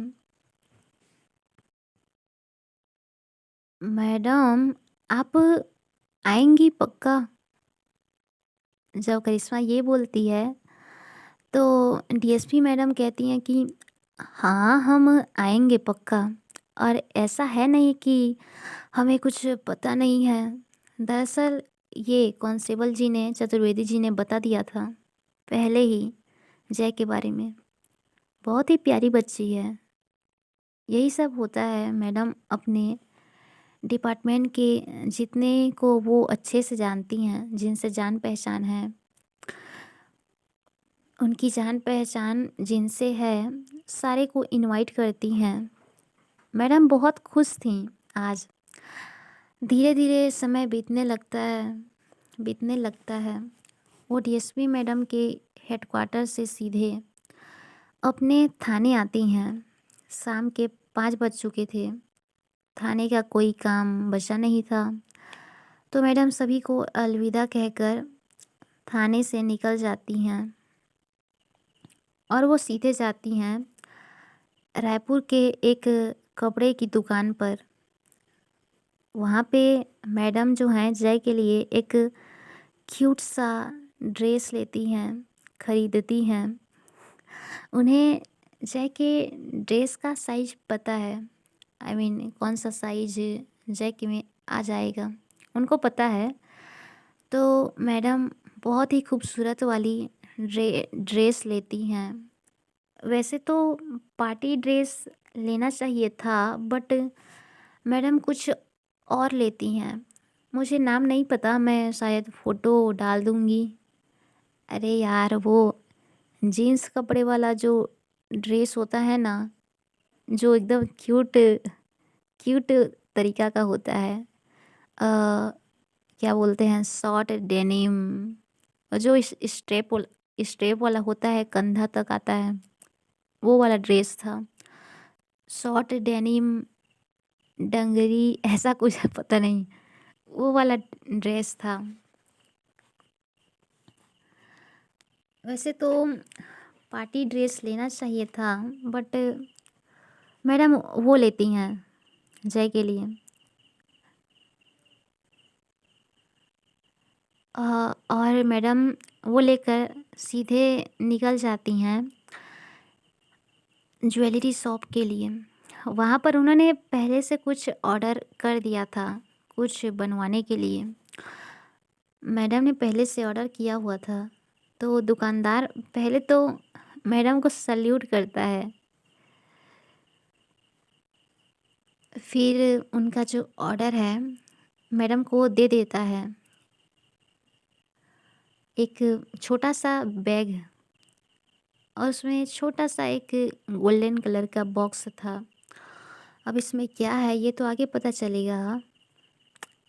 मैडम, आप आएँगी पक्का? जब करिश्मा ये बोलती है तो डीएसपी मैडम कहती हैं कि हाँ, हम आएँगे पक्का, और ऐसा है नहीं कि हमें कुछ पता नहीं है। दरअसल ये कांस्टेबल जी ने, चतुर्वेदी जी ने बता दिया था पहले ही जय के बारे में। बहुत ही प्यारी बच्ची है। यही सब होता है मैडम, अपने डिपार्टमेंट के जितने को वो अच्छे से जानती हैं, जिनसे जान पहचान है, उनकी जान पहचान जिनसे है, सारे को इनवाइट करती हैं। मैडम बहुत खुश थीं आज। धीरे धीरे समय बीतने लगता है। वो डीएसपी मैडम के हेडक्वार्टर से सीधे अपने थाने आती हैं। शाम के 5 बज चुके थे। थाने का कोई काम बचा नहीं था, तो मैडम सभी को अलविदा कहकर थाने से निकल जाती हैं और वो सीधे जाती हैं रायपुर के एक कपड़े की दुकान पर। वहाँ पे मैडम जो हैं जय के लिए एक क्यूट सा ड्रेस लेती हैं, खरीदती हैं। उन्हें जय के ड्रेस का साइज पता है, आई मीन कौन सा साइज जय के में आ जाएगा, उनको पता है। तो मैडम बहुत ही खूबसूरत वाली ड्रेस लेती हैं। वैसे तो पार्टी ड्रेस लेना चाहिए था, बट मैडम कुछ और लेती हैं। मुझे नाम नहीं पता, मैं शायद फ़ोटो डाल दूँगी। अरे यार, वो जीन्स कपड़े वाला जो ड्रेस होता है ना, जो एकदम क्यूट क्यूट तरीका का होता है। क्या बोलते हैं, शॉर्ट डेनिम, और जो स्ट्रेप वाला होता है, कंधा तक आता है, वो वाला ड्रेस था। शॉर्ट डेनिम, डंगरी, ऐसा कुछ पता नहीं, वो वाला ड्रेस था। वैसे तो पार्टी ड्रेस लेना चाहिए था, बट मैडम वो लेती हैं जय के लिए। और मैडम वो लेकर सीधे निकल जाती हैं ज्वेलरी शॉप के लिए। वहाँ पर उन्होंने पहले से कुछ ऑर्डर कर दिया था, कुछ बनवाने के लिए। मैडम ने पहले से ऑर्डर किया हुआ था, तो दुकानदार पहले तो मैडम को सल्यूट करता है। फिर उनका जो ऑर्डर है मैडम को दे देता है। एक छोटा सा बैग, और उसमें छोटा सा एक गोल्डन कलर का बॉक्स था। अब इसमें क्या है ये तो आगे पता चलेगा।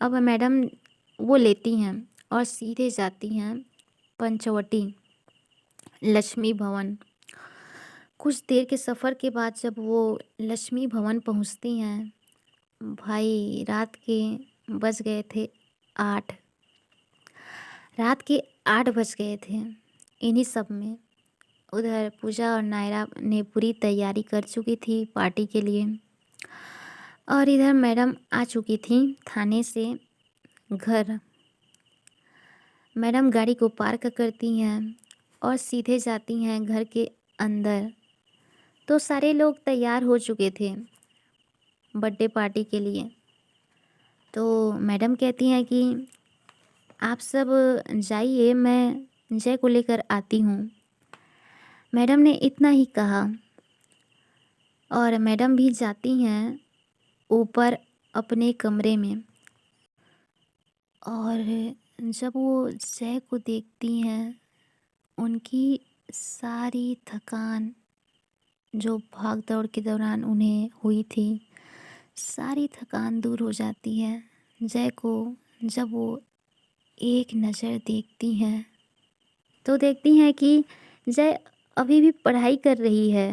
अब मैडम वो लेती हैं और सीधे जाती हैं पंचवटी लक्ष्मी भवन। कुछ देर के सफ़र के बाद जब वो लक्ष्मी भवन पहुंचती हैं, भाई रात के बज गए थे 8। रात के 8 बज गए थे। इन्हीं सब में उधर पूजा और नायरा ने पूरी तैयारी कर चुकी थी पार्टी के लिए, और इधर मैडम आ चुकी थी थाने से घर। मैडम गाड़ी को पार्क करती हैं और सीधे जाती हैं घर के अंदर। तो सारे लोग तैयार हो चुके थे बर्थडे पार्टी के लिए। तो मैडम कहती हैं कि आप सब जाइए, मैं जय को लेकर आती हूँ। मैडम ने इतना ही कहा और मैडम भी जाती हैं ऊपर अपने कमरे में। और जब वो जय को देखती हैं, उनकी सारी थकान जो भाग दौड़ के दौरान उन्हें हुई थी, सारी थकान दूर हो जाती है। जय को जब वो एक नज़र देखती हैं तो देखती हैं कि जय अभी भी पढ़ाई कर रही है।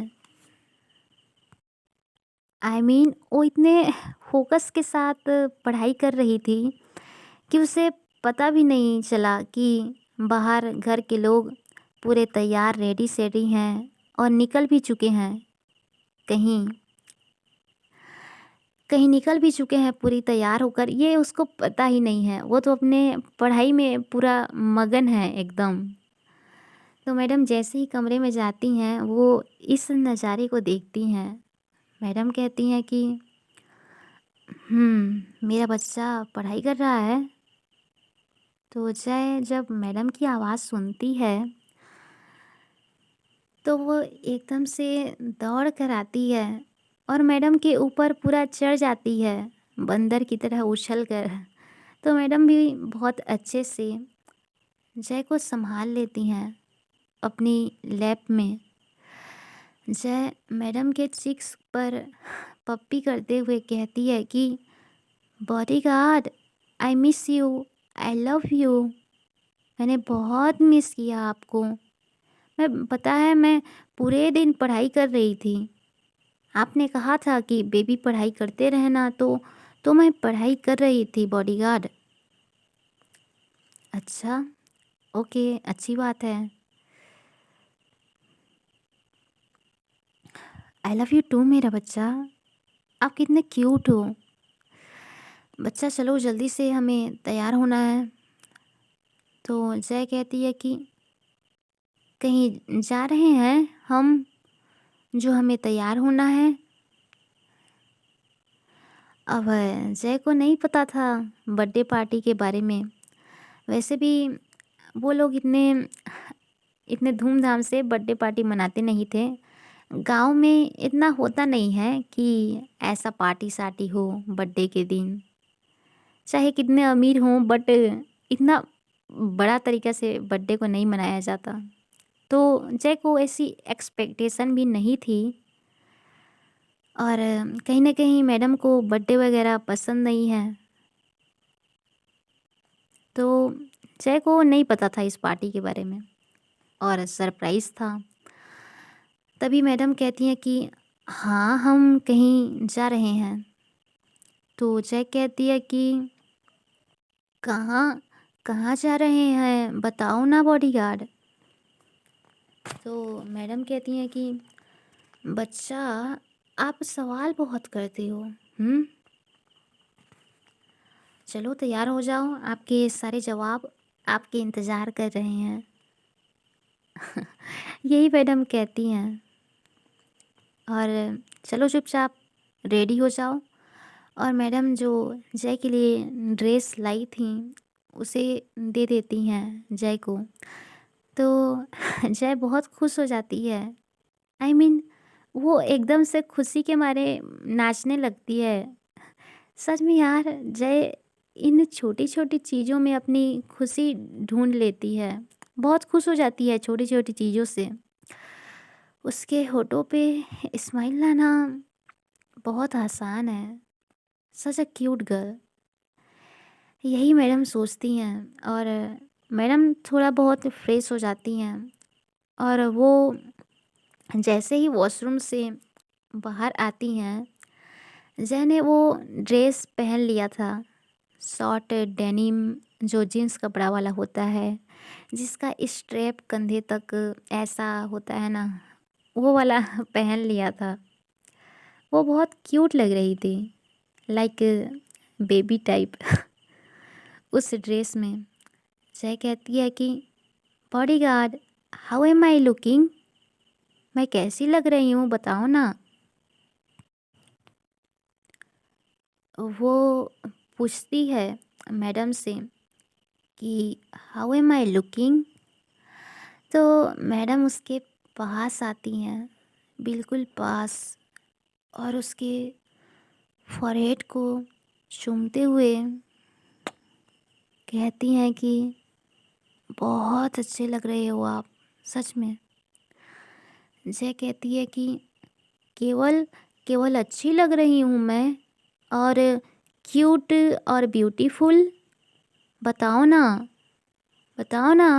वो इतने फ़ोकस के साथ पढ़ाई कर रही थी कि उसे पता भी नहीं चला कि बाहर घर के लोग पूरे तैयार रेडी-सेडी हैं और निकल भी चुके हैं कहीं। कहीं निकल भी चुके हैं पूरी तैयार होकर, ये उसको पता ही नहीं है। वो तो अपने पढ़ाई में पूरा मगन है एकदम। तो मैडम जैसे ही कमरे में जाती हैं, वो इस नज़ारे को देखती हैं। मैडम कहती हैं कि मेरा बच्चा पढ़ाई कर रहा है। तो जय जब मैडम की आवाज़ सुनती है, तो वो एकदम से दौड़ कर आती है और मैडम के ऊपर पूरा चढ़ जाती है, बंदर की तरह उछल कर। तो मैडम भी बहुत अच्छे से जय को संभाल लेती हैं अपनी लैप में। जय मैडम के चिक्स पर पप्पी करते हुए कहती है कि bodyguard, I miss you, I love you. मैंने बहुत मिस किया आपको। मैं पता है मैं पूरे दिन पढ़ाई कर रही थी। आपने कहा था कि बेबी पढ़ाई करते रहना, तो मैं पढ़ाई कर रही थी बॉडीगार्ड। अच्छा, ओके, अच्छी बात है। आई लव यू टू मेरा बच्चा। आप कितने क्यूट हो। बच्चा चलो जल्दी से हमें तैयार होना है। तो जय कहती है कि कहीं जा रहे हैं हम, जो हमें तैयार होना है। अब जय को नहीं पता था बर्थडे पार्टी के बारे में। वैसे भी वो लोग इतने इतने धूमधाम से बर्थडे पार्टी मनाते नहीं थे। गांव में इतना होता नहीं है कि ऐसा पार्टी सार्टी हो बर्थडे के दिन। चाहे कितने अमीर हों, बट इतना बड़ा तरीक़ा से बर्थडे को नहीं मनाया जाता। तो जय को ऐसी एक्सपेक्टेशन भी नहीं थी और कहीं न कहीं मैडम को बर्थडे वग़ैरह पसंद नहीं है। तो जय को नहीं पता था इस पार्टी के बारे में और सरप्राइज़ था। तभी मैडम कहती हैं कि हाँ, हम कहीं जा रहे हैं। तो जय कहती है कि कहाँ कहाँ जा रहे हैं बताओ ना बॉडीगार्ड। तो मैडम कहती हैं कि बच्चा, आप सवाल बहुत करते हो। चलो तैयार हो जाओ, आपके सारे जवाब आपके इंतज़ार कर रहे हैं। यही मैडम कहती हैं और चलो चुपचाप रेडी हो जाओ। और मैडम जो जय के लिए ड्रेस लाई थी उसे दे देती हैं जय को। तो जय बहुत खुश हो जाती है। वो एकदम से खुशी के मारे नाचने लगती है। सच में यार, जय इन छोटी-छोटी चीज़ों में अपनी खुशी ढूँढ लेती है। बहुत खुश हो जाती है छोटी-छोटी चीज़ों से। उसके होठों पे स्माइल लाना बहुत आसान है। सच अ क्यूट गर्ल। यही मैडम सोचती हैं और मैडम थोड़ा बहुत फ्रेश हो जाती हैं और वो जैसे ही वॉशरूम से बाहर आती हैं, जय ने वो ड्रेस पहन लिया था, शॉर्ट डेनिम जो जीन्स कपड़ा वाला होता है, जिसका स्ट्रैप कंधे तक ऐसा होता है ना, वो वाला पहन लिया था। वो बहुत क्यूट लग रही थी, लाइक बेबी टाइप। उस ड्रेस में जय कहती है कि bodyguard, how am I looking. मैं कैसी लग रही हूँ बताओ ना। वो पूछती है मैडम से कि हाउ एम आई लुकिंग। तो मैडम उसके पास आती हैं, बिल्कुल पास, और उसके फॉरहेड को चूमते हुए कहती हैं कि बहुत अच्छे लग रहे हो आप, सच में। जय कहती है कि केवल केवल अच्छी लग रही हूँ मैं, और क्यूट और ब्यूटीफुल। बताओ ना, बताओ ना।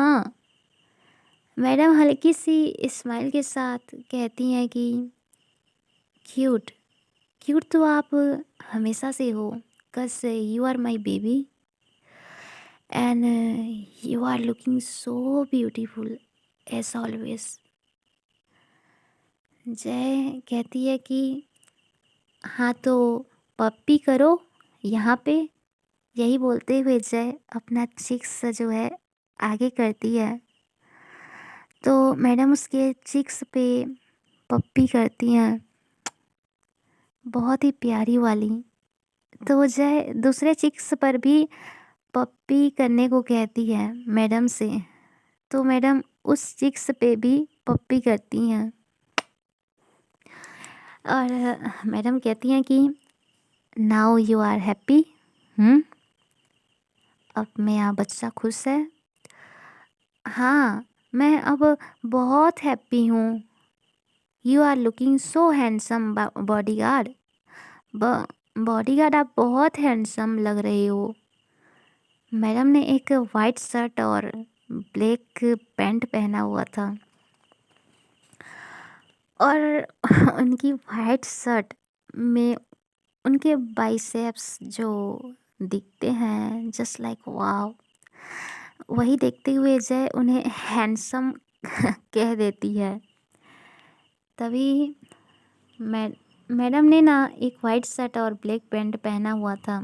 मैडम हल्की सी स्माइल के साथ कहती हैं कि क्यूट, क्यूट तो आप हमेशा से हो, cause you are my baby and you are looking so beautiful as always. Jai कहती है कि हाँ तो पप्पी करो यहाँ पे। यही बोलते हुए जय अपना चिक्स जो है आगे करती है। तो मैडम उसके चिक्स पे पप्पी करती हैं, बहुत ही प्यारी वाली। तो जय दूसरे चिक्स पर भी पप्पी करने को कहती है मैडम से। तो मैडम उस चिक्स पे भी पप्पी करती हैं और मैडम कहती हैं कि नाउ यू आर हैप्पी। हम्म, अब मेरा बच्चा खुश है। हाँ, मैं अब बहुत हैप्पी हूँ। You are looking so handsome bodyguard. Bodyguard आप बहुत हैंडसम लग रहे हो। मैडम ने एक वाइट शर्ट और ब्लैक पैंट पहना हुआ था और उनकी वाइट शर्ट में उनके बाइसेप्स जो दिखते हैं जस्ट लाइक वाव। वही देखते हुए जय उन्हें हैंडसम कह देती है। तभी मै मैडम ने ना एक वाइट शर्ट और ब्लैक पैंट पहना हुआ था।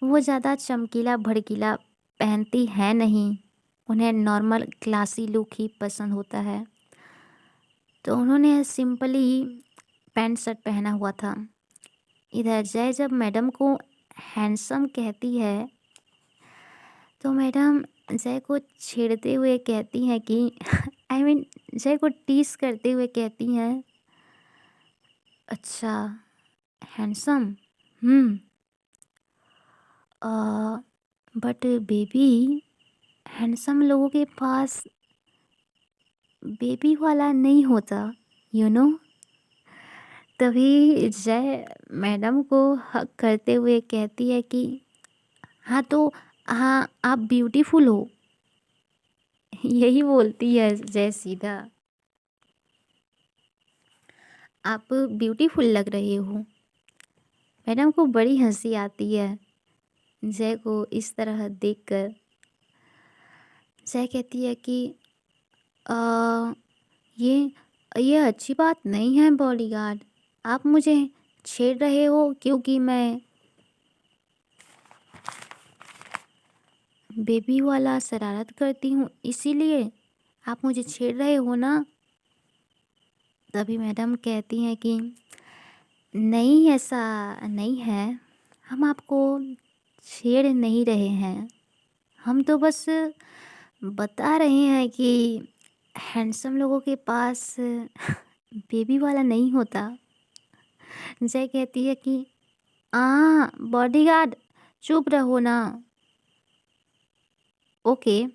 वो ज़्यादा चमकीला भड़कीला पहनती है नहीं, उन्हें नॉर्मल क्लासी लुक ही पसंद होता है। तो उन्होंने सिंपली पैंट शर्ट पहना हुआ था। इधर जय जब मैडम को हैंडसम कहती है तो मैडम जय को छेड़ते हुए कहती हैं कि आई मीन जय को टीस करते हुए कहती हैं, अच्छा handsome, hmm, but baby handsome लोगों के पास बेबी वाला नहीं होता, यू नो। तभी जय मैडम को हक करते हुए कहती है कि हाँ तो हाँ आप ब्यूटीफुल हो। यही बोलती है जय सीधा, आप ब्यूटीफुल लग रहे हो। मैडम को बड़ी हंसी आती है जय को इस तरह देखकर। जय कहती है कि आ, ये अच्छी बात नहीं है बॉडीगार्ड, आप मुझे छेड़ रहे हो क्योंकि मैं बेबी वाला शरारत करती हूँ, इसीलिए आप मुझे छेड़ रहे हो ना। तभी मैडम कहती हैं कि नहीं ऐसा नहीं है, हम आपको छेड़ नहीं रहे हैं, हम तो बस बता रहे हैं कि हैंडसम लोगों के पास बेबी वाला नहीं होता। जय कहती है कि बॉडीगार्ड चुप रहो ना। ओके,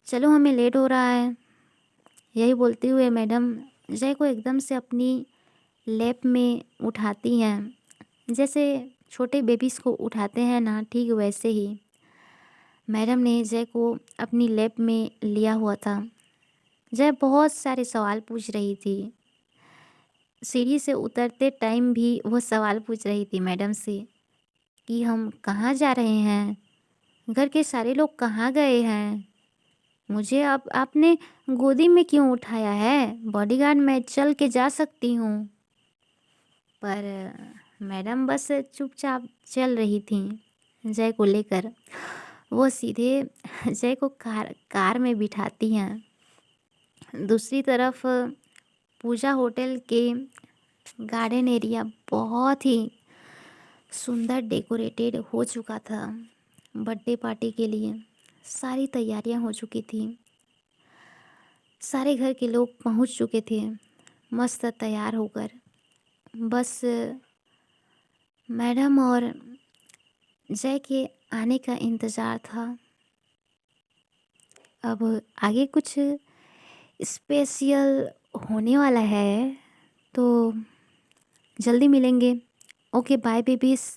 चलो हमें लेट हो रहा है। यही बोलते हुए मैडम जय को एकदम से अपनी लैप में उठाती हैं, जैसे छोटे बेबीज़ को उठाते हैं ना, ठीक वैसे ही मैडम ने जय को अपनी लैप में लिया हुआ था। जय बहुत सारे सवाल पूछ रही थी, सीढ़ी से उतरते टाइम भी वो सवाल पूछ रही थी मैडम से कि हम कहाँ जा रहे हैं, घर के सारे लोग कहाँ गए हैं, मुझे आपने गोदी में क्यों उठाया है, बॉडीगार्ड मैं चल के जा सकती हूँ। पर मैडम बस चुपचाप चल रही थी जय को लेकर। वो सीधे जय को कार में बिठाती हैं। दूसरी तरफ पूजा होटल के गार्डन एरिया बहुत ही सुंदर डेकोरेटेड हो चुका था। बर्थडे पार्टी के लिए सारी तैयारियां हो चुकी थी, सारे घर के लोग पहुंच चुके थे मस्त तैयार होकर। बस मैडम और जय के आने का इंतज़ार था। अब आगे कुछ स्पेशल होने वाला है, तो जल्दी मिलेंगे। Okay bye babies.